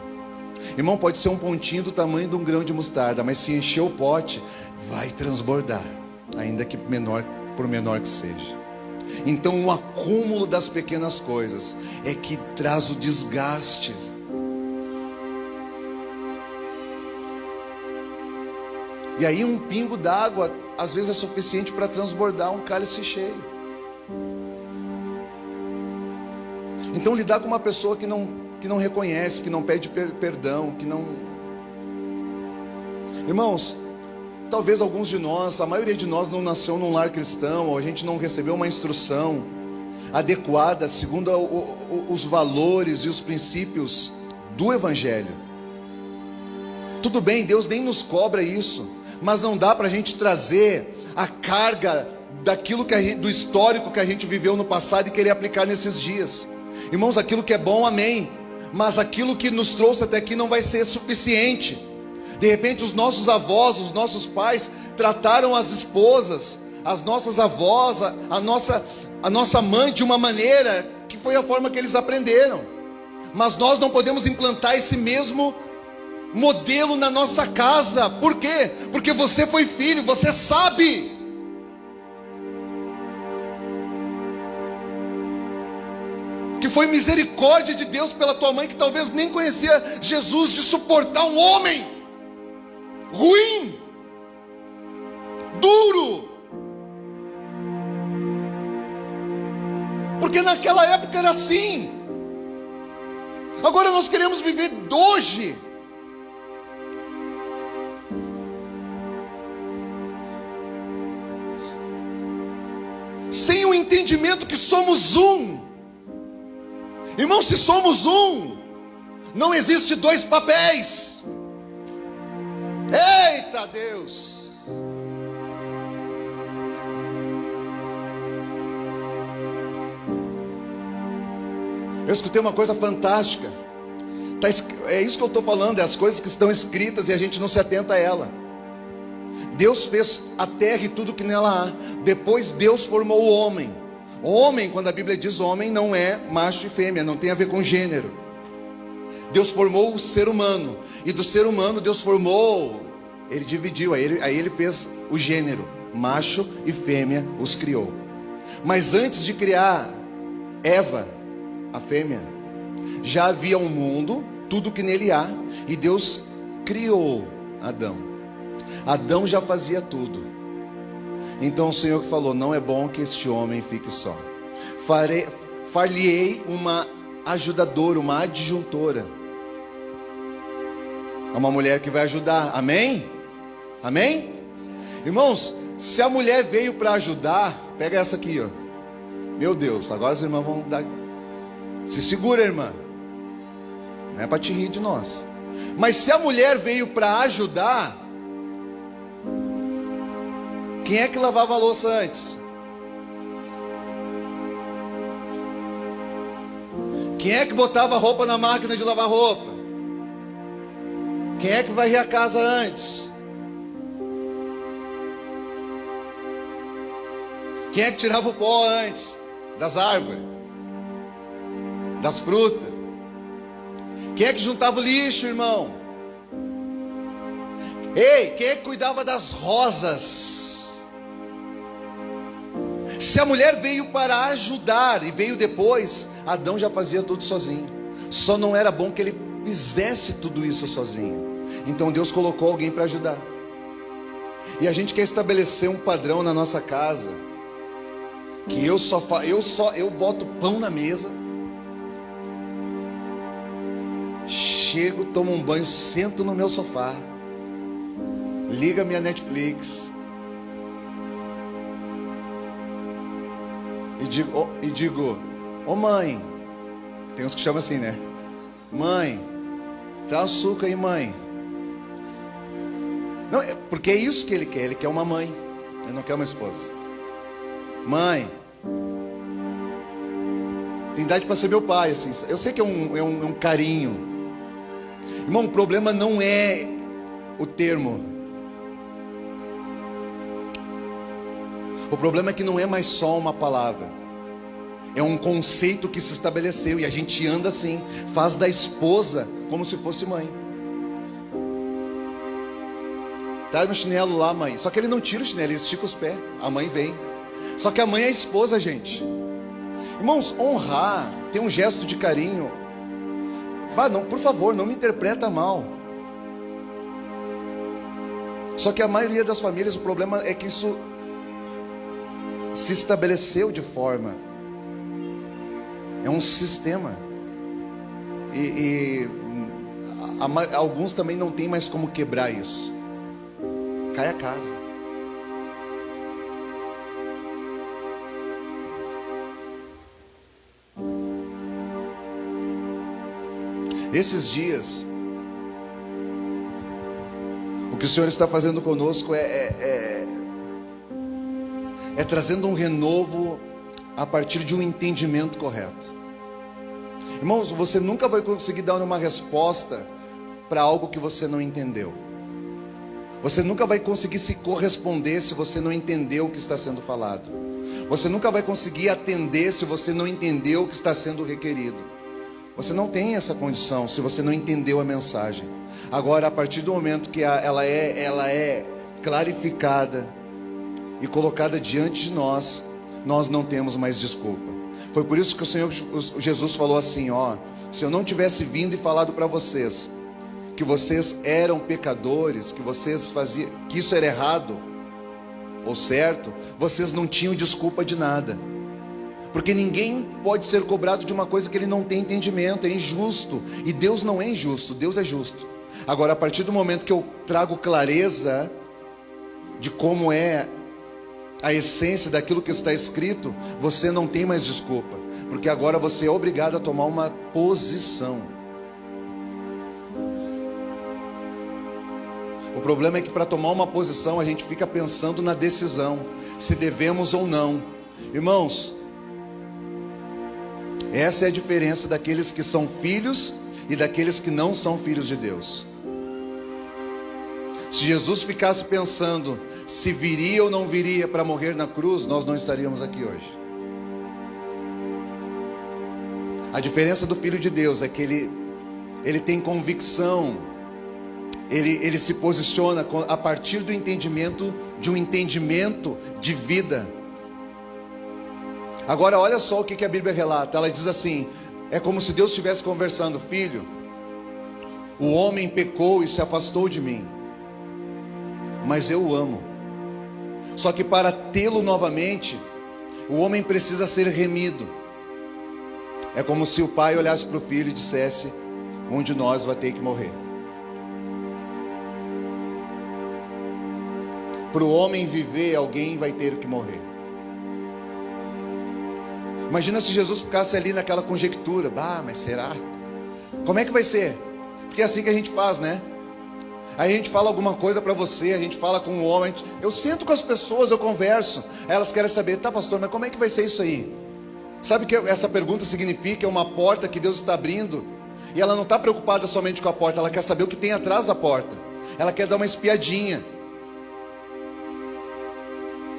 Irmão, pode ser um pontinho do tamanho de um grão de mostarda, mas se encher o pote, vai transbordar, ainda que por menor que seja. Então o acúmulo das pequenas coisas é que traz o desgaste. E aí um pingo d'água às vezes é suficiente para transbordar um cálice cheio. Então lidar com uma pessoa que não reconhece, que não pede perdão, que não... Irmãos, talvez alguns de nós, a maioria de nós não nasceu num lar cristão, ou a gente não recebeu uma instrução adequada segundo os valores e os princípios do Evangelho. Tudo bem, Deus nem nos cobra isso, mas não dá para a gente trazer a carga daquilo do histórico que a gente viveu no passado e querer aplicar nesses dias. Irmãos, aquilo que é bom, amém, mas aquilo que nos trouxe até aqui não vai ser suficiente. De repente os nossos avós, os nossos pais trataram as esposas, as nossas avós, a nossa mãe de uma maneira que foi a forma que eles aprenderam. Mas nós não podemos implantar esse mesmo modelo na nossa casa. Por quê? Porque você foi filho, você sabe. Que foi misericórdia de Deus pela tua mãe, que talvez nem conhecia Jesus, de suportar um homem ruim, duro, porque naquela época era assim. Agora nós queremos viver hoje. Sem o entendimento que somos um. Irmão, se somos um, não existe dois papéis. Eita Deus! Eu escutei uma coisa fantástica. É isso que eu estou falando, é as coisas que estão escritas e a gente não se atenta a ela. Deus fez a terra e tudo que nela há. Depois Deus formou o homem. Homem, quando a Bíblia diz homem, não é macho e fêmea, não tem a ver com gênero. Deus formou o ser humano. E do ser humano Deus formou, Ele dividiu, aí ele fez o gênero. Macho e fêmea os criou. Mas antes de criar Eva, a fêmea, já havia um mundo, tudo que nele há, e Deus criou Adão. Adão já fazia tudo. Então o Senhor falou: não é bom que este homem fique só. Far-lhe-ei uma ajudadora, uma adjuntora. É uma mulher que vai ajudar, amém? Amém? Irmãos, se a mulher veio para ajudar, pega essa aqui, ó. Meu Deus, agora as irmãs vão dar. Se segura, irmã. Não é para te rir de nós. Mas se a mulher veio para ajudar, quem é que lavava a louça antes? Quem é que botava a roupa na máquina de lavar roupa? Quem é que varria a casa antes? Quem é que tirava o pó antes das árvores, das frutas? Quem é que juntava o lixo, irmão? Ei, quem é que cuidava das rosas? Se a mulher veio para ajudar e veio depois, Adão já fazia tudo sozinho. Só não era bom que ele fizesse tudo isso sozinho. Então Deus colocou alguém para ajudar. E a gente quer estabelecer um padrão na nossa casa, que eu boto pão na mesa, chego, tomo um banho, sento no meu sofá, liga minha Netflix e digo, ô mãe, tem uns que chamam assim, né? Mãe, traz açúcar aí, mãe. Não, porque é isso que ele quer uma mãe, ele não quer uma esposa. Mãe, tem idade para ser meu pai, assim. Eu sei que é um carinho. Irmão, o problema não é o termo. O problema é que não é mais só uma palavra. É um conceito que se estabeleceu e a gente anda assim, faz da esposa como se fosse mãe. Traz meu chinelo lá, mãe. Só que ele não tira o chinelo, ele estica os pés. A mãe vem. Só que a mãe é a esposa, gente. Irmãos, honrar, ter um gesto de carinho. Não, por favor, não me interpreta mal. Só que a maioria das famílias, o problema é que isso se estabeleceu de forma. É um sistema. Alguns também não tem mais como quebrar isso. Cai a casa. Esses dias, o que o Senhor está fazendo conosco é trazendo um renovo a partir de um entendimento correto. Irmãos, você nunca vai conseguir dar uma resposta para algo que você não entendeu. Você nunca vai conseguir se corresponder se você não entendeu o que está sendo falado. Você nunca vai conseguir atender se você não entendeu o que está sendo requerido. Você não tem essa condição se você não entendeu a mensagem. Agora, a partir do momento que ela é clarificada e colocada diante de nós, nós não temos mais desculpa. Foi por isso que o Senhor Jesus falou assim, se eu não tivesse vindo e falado para vocês que vocês eram pecadores, que vocês faziam, que isso era errado ou certo, vocês não tinham desculpa de nada. Porque ninguém pode ser cobrado de uma coisa que ele não tem entendimento, é injusto. E Deus não é injusto, Deus é justo. Agora, a partir do momento que eu trago clareza de como é a essência daquilo que está escrito, você não tem mais desculpa. Porque agora você é obrigado a tomar uma posição. O problema é que para tomar uma posição a gente fica pensando na decisão, se devemos ou não. Irmãos, Essa é a diferença daqueles que são filhos e daqueles que não são filhos de Deus. Se Jesus ficasse pensando se viria ou não viria para morrer na cruz, nós não estaríamos aqui hoje. A diferença do Filho de Deus é que ele tem convicção, ele se posiciona a partir do entendimento, de um entendimento de vida. Agora olha só o que a Bíblia relata. Ela diz assim: é como se Deus estivesse conversando: filho, o homem pecou e se afastou de mim, mas eu o amo. Só que para tê-lo novamente, o homem precisa ser remido. É como se o pai olhasse para o filho e dissesse: um de nós vai ter que morrer. Para o homem viver, alguém vai ter que morrer. Imagina se Jesus ficasse ali naquela conjectura: mas será? Como é que vai ser? Porque é assim que a gente faz, né? Aí a gente fala alguma coisa para você, a gente fala com um homem, eu sento com as pessoas, eu converso, elas querem saber: tá, pastor, mas como é que vai ser isso aí? Sabe o que essa pergunta significa? É uma porta que Deus está abrindo, e ela não está preocupada somente com a porta, ela quer saber o que tem atrás da porta, ela quer dar uma espiadinha,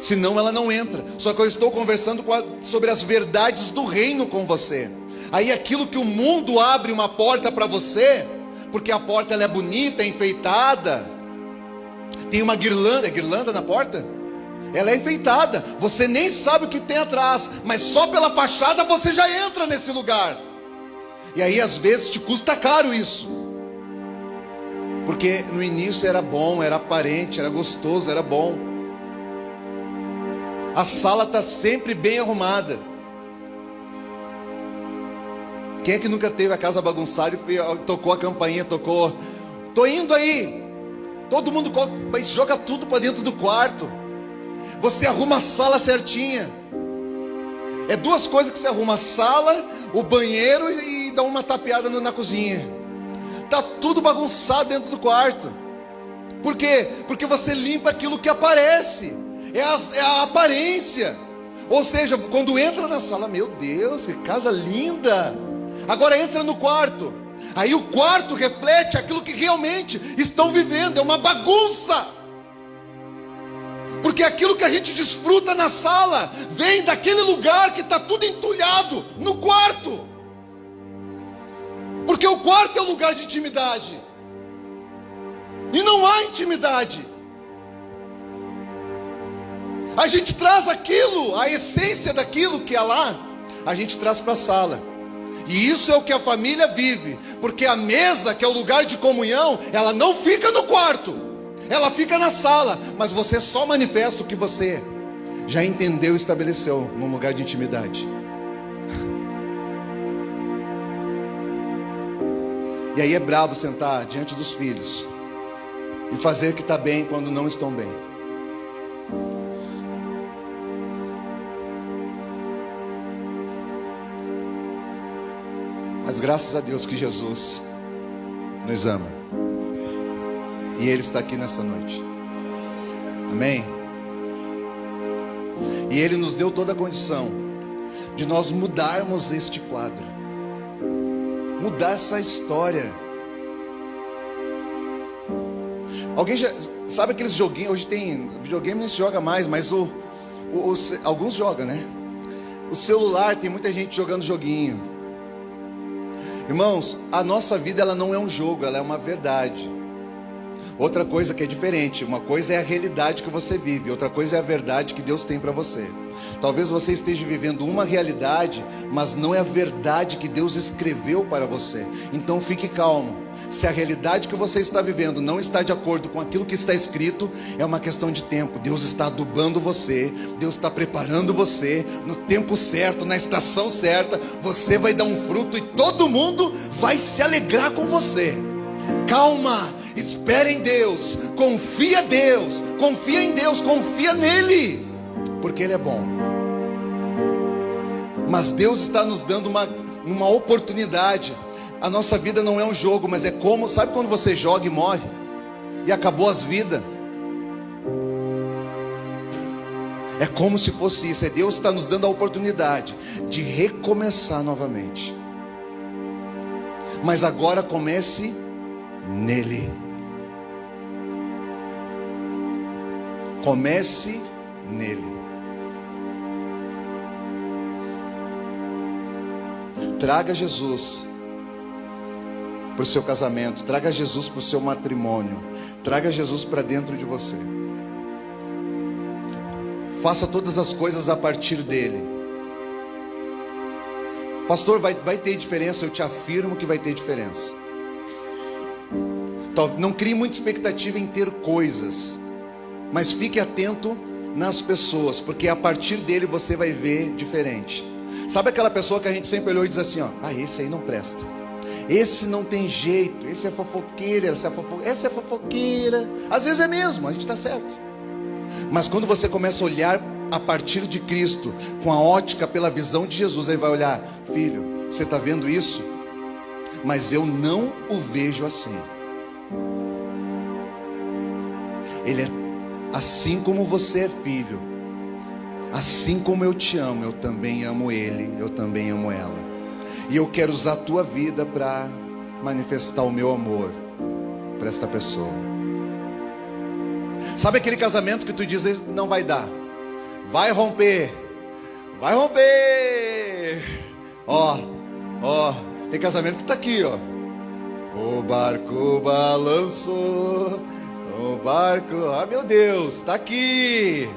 senão ela não entra. Só que eu estou conversando sobre as verdades do reino com você. Aí aquilo que o mundo abre uma porta para você, porque a porta ela é bonita, é enfeitada, tem uma guirlanda, é guirlanda na porta? Ela é enfeitada, você nem sabe o que tem atrás, mas só pela fachada você já entra nesse lugar. E aí às vezes te custa caro isso, porque no início era bom, era aparente, era gostoso, era bom. A sala está sempre bem arrumada. Quem é que nunca teve a casa bagunçada e tocou a campainha, tocou: tô indo aí. Todo mundo joga tudo para dentro do quarto. Você arruma a sala certinha. É duas coisas que você arruma: a sala, o banheiro e dá uma tapeada na cozinha. Tá tudo bagunçado dentro do quarto. Por quê? Porque você limpa aquilo que aparece. É a aparência. Ou seja, quando entra na sala: meu Deus, que casa linda. Agora entra no quarto, aí o quarto reflete aquilo que realmente estão vivendo. É uma bagunça, porque aquilo que a gente desfruta na sala vem daquele lugar que está tudo entulhado no quarto, porque o quarto é o lugar de intimidade, e não há intimidade. A gente traz aquilo, a essência daquilo que há lá, a gente traz para a sala. E isso é o que a família vive, porque a mesa, que é o lugar de comunhão, ela não fica no quarto, ela fica na sala. Mas você só manifesta o que você já entendeu e estabeleceu num lugar de intimidade. E aí é brabo sentar diante dos filhos e fazer que está bem quando não estão bem. Mas graças a Deus que Jesus nos ama, e Ele está aqui nessa noite. Amém? E Ele nos deu toda a condição de nós mudarmos este quadro, mudar essa história. Alguém já sabe aqueles joguinhos? Hoje tem videogame, não se joga mais, mas alguns jogam, né? O celular, tem muita gente jogando joguinho. Irmãos, a nossa vida ela não é um jogo, ela é uma verdade. Outra coisa que é diferente, uma coisa é a realidade que você vive, outra coisa é a verdade que Deus tem para você. Talvez você esteja vivendo uma realidade, mas não é a verdade que Deus escreveu para você. Então fique calmo. Se a realidade que você está vivendo não está de acordo com aquilo que está escrito, é uma questão de tempo. Deus está adubando você, Deus está preparando você. No tempo certo, na estação certa, você vai dar um fruto e todo mundo vai se alegrar com você. Calma, espere em Deus, confia em Deus, confia nele, porque Ele é bom. Mas Deus está nos dando uma oportunidade. A nossa vida não é um jogo, mas é como, sabe quando você joga e morre, e acabou as vidas? É como se fosse isso. É Deus está nos dando a oportunidade de recomeçar novamente. Mas agora comece nele. Comece nele. Traga Jesus para o seu casamento, traga Jesus para o seu matrimônio, traga Jesus para dentro de você. Faça todas as coisas a partir dele. Pastor, vai ter diferença? Eu te afirmo que vai ter diferença. Não crie muita expectativa em ter coisas, mas fique atento nas pessoas, porque a partir dele você vai ver diferente. Sabe aquela pessoa que a gente sempre olhou e diz assim, ó, esse aí não presta, esse não tem jeito, esse é fofoqueira, essa é fofoqueira. Às vezes é mesmo, a gente está certo. Mas quando você começa a olhar a partir de Cristo, com a ótica, pela visão de Jesus, ele vai olhar, filho, você está vendo isso? Mas eu não o vejo assim. Ele é assim como você é filho, assim como eu te amo, eu também amo ele, eu também amo ela. E eu quero usar a tua vida para manifestar o meu amor para esta pessoa. Sabe aquele casamento que tu diz, não vai dar, vai romper, vai romper. Ó, tem casamento que está aqui, ó. O barco balançou, o barco, meu Deus, está aqui.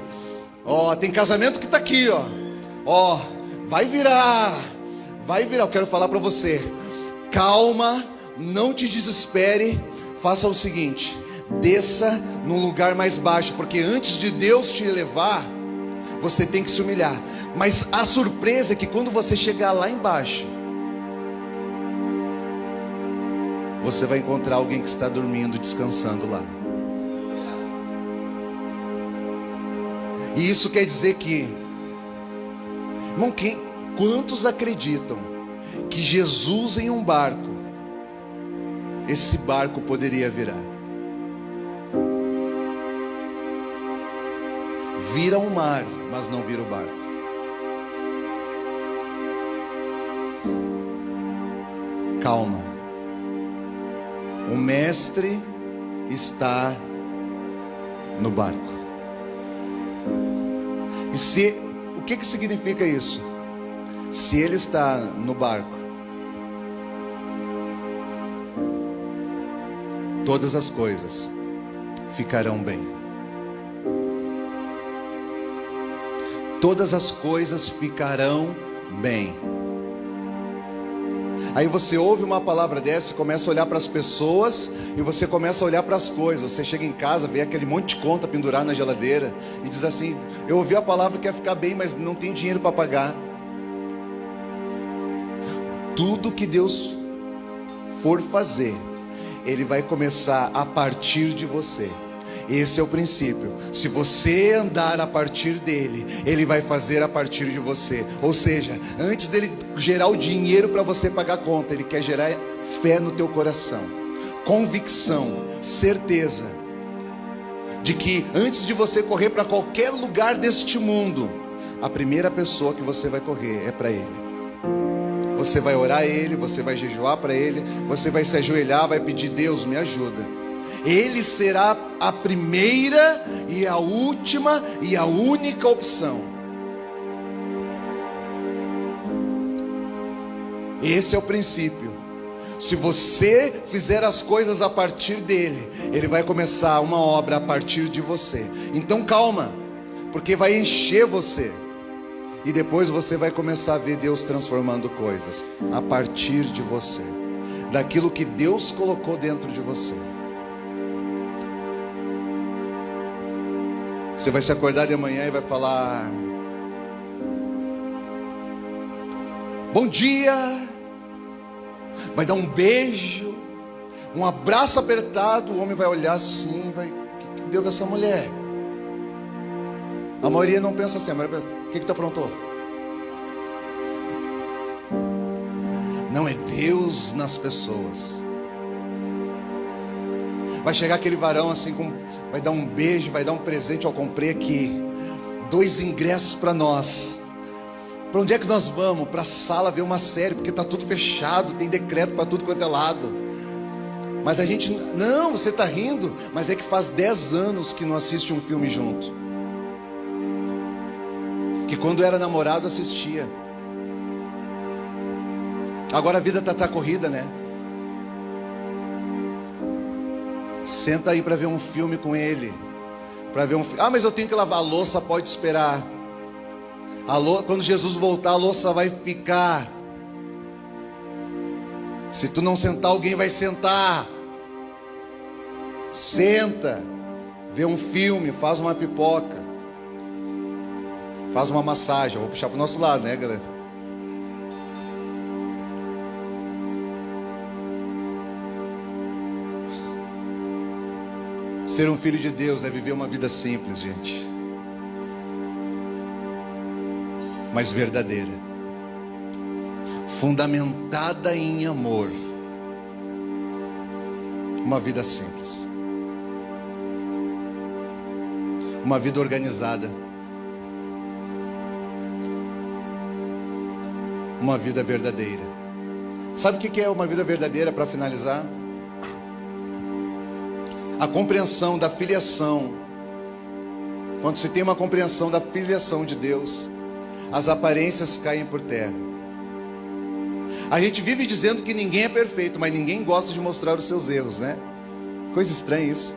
Tem casamento que está aqui, ó. Vai virar. Eu quero falar para você, calma, não te desespere. Faça o seguinte, desça num lugar mais baixo, porque antes de Deus te elevar, você tem que se humilhar. Mas a surpresa é que quando você chegar lá embaixo, você vai encontrar alguém que está dormindo, descansando lá. E isso quer dizer que, irmão, quantos acreditam que Jesus em um barco, esse barco poderia virar? Vira o mar, mas não vira o barco. Calma. O mestre está no barco. O que significa isso? Se ele está no barco, todas as coisas ficarão bem. Todas as coisas ficarão bem. Aí você ouve uma palavra dessa e começa a olhar para as pessoas, e você começa a olhar para as coisas. Você chega em casa, vê aquele monte de conta pendurada na geladeira e diz assim, eu ouvi a palavra que ia ficar bem, mas não tem dinheiro para pagar. Tudo que Deus for fazer, Ele vai começar a partir de você. Esse é o princípio. Se você andar a partir dele, ele vai fazer a partir de você. Ou seja, antes dele gerar o dinheiro para você pagar a conta, ele quer gerar fé no teu coração, convicção, certeza de que antes de você correr para qualquer lugar deste mundo, a primeira pessoa que você vai correr é para ele. Você vai orar a ele, você vai jejuar para ele, você vai se ajoelhar, vai pedir, Deus me ajuda. Ele será a primeira e a última e a única opção. Esse é o princípio. Se você fizer as coisas a partir dele, ele vai começar uma obra a partir de você. Então calma, porque vai encher você. E depois você vai começar a ver Deus transformando coisas a partir de você, daquilo que Deus colocou dentro de você. Você vai se acordar de manhã e vai falar, bom dia. Vai dar um beijo, um abraço apertado. O homem vai olhar assim, vai, o que deu com essa mulher? A maioria não pensa assim, a maioria pensa, o que tu aprontou? Não, é Deus nas pessoas. Vai chegar aquele varão assim, vai dar um beijo, vai dar um presente. Eu comprei aqui 2 ingressos para nós. Para onde é que nós vamos? Para a sala ver uma série, porque está tudo fechado, tem decreto para tudo quanto é lado. Mas a gente, não, você está rindo, mas é que faz 10 anos que não assiste um filme junto. Que quando era namorado assistia. Agora a vida tá corrida, né? Senta aí para ver um filme com ele. Para ver ah, mas eu tenho que lavar a louça, pode esperar. Quando Jesus voltar, a louça vai ficar. Se tu não sentar, alguém vai sentar. Senta, vê um filme, faz uma pipoca, faz uma massagem. Eu vou puxar pro nosso lado, né, galera? Ser um filho de Deus é viver uma vida simples, gente, mas verdadeira, fundamentada em amor. Uma vida simples, uma vida organizada, uma vida verdadeira. Sabe o que é uma vida verdadeira, para finalizar? A compreensão da filiação. Quando se tem uma compreensão da filiação de Deus, as aparências caem por terra. A gente vive dizendo que ninguém é perfeito, mas ninguém gosta de mostrar os seus erros, né? Coisa estranha isso.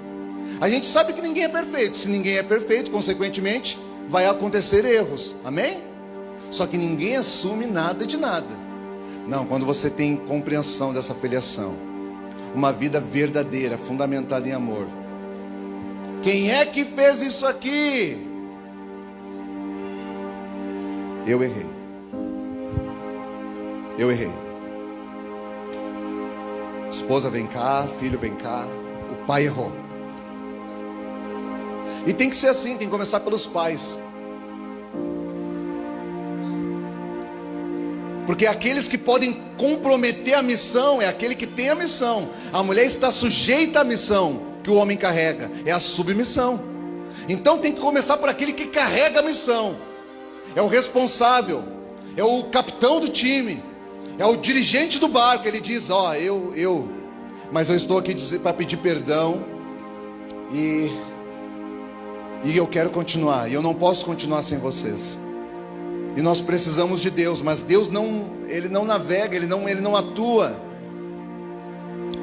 A gente sabe que ninguém é perfeito. Se ninguém é perfeito, consequentemente, vai acontecer erros. Amém? Só que ninguém assume nada de nada. Não, quando você tem compreensão dessa filiação, uma vida verdadeira, fundamentada em amor. Quem é que fez isso aqui? Eu errei. Eu errei. Esposa vem cá, filho vem cá. O pai errou. E tem que ser assim, tem que começar pelos pais. Porque aqueles que podem comprometer a missão é aquele que tem a missão. A mulher está sujeita à missão que o homem carrega, é a submissão. Então tem que começar por aquele que carrega a missão. É o responsável, é o capitão do time, é o dirigente do barco. Ele diz, ó, mas eu estou aqui para pedir perdão e eu quero continuar, e eu não posso continuar sem vocês. E nós precisamos de Deus, mas Deus Ele não navega, Ele não atua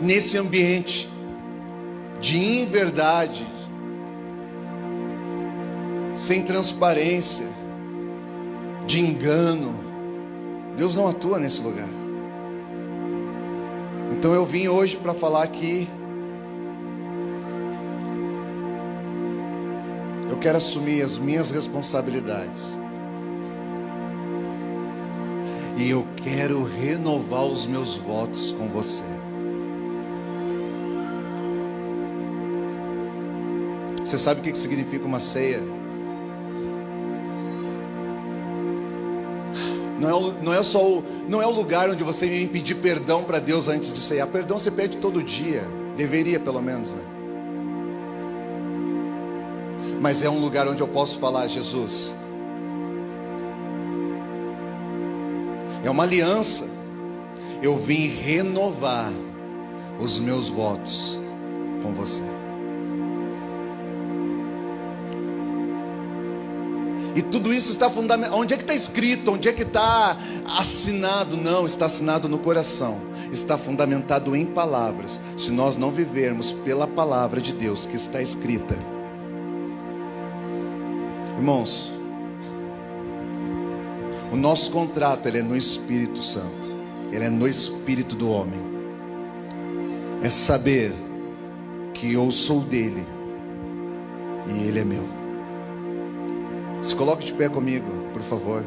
nesse ambiente de inverdade, sem transparência, de engano. Deus não atua nesse lugar. Então eu vim hoje para falar que eu quero assumir as minhas responsabilidades. E eu quero renovar os meus votos com você. Você sabe o que significa uma ceia? Não é o lugar onde você vem pedir perdão para Deus antes de ceiar. Perdão você pede todo dia. Deveria, pelo menos, né? Mas é um lugar onde eu posso falar, Jesus, é uma aliança. Eu vim renovar os meus votos com você. E tudo isso está fundamentado. Onde é que está escrito? Onde é que está assinado? Não, está assinado no coração. Está fundamentado em palavras. Se nós não vivermos pela palavra de Deus que está escrita, irmãos, o nosso contrato, ele é no Espírito Santo. Ele é no Espírito do homem. É saber que eu sou dele e ele é meu. Se coloque de pé comigo, por favor.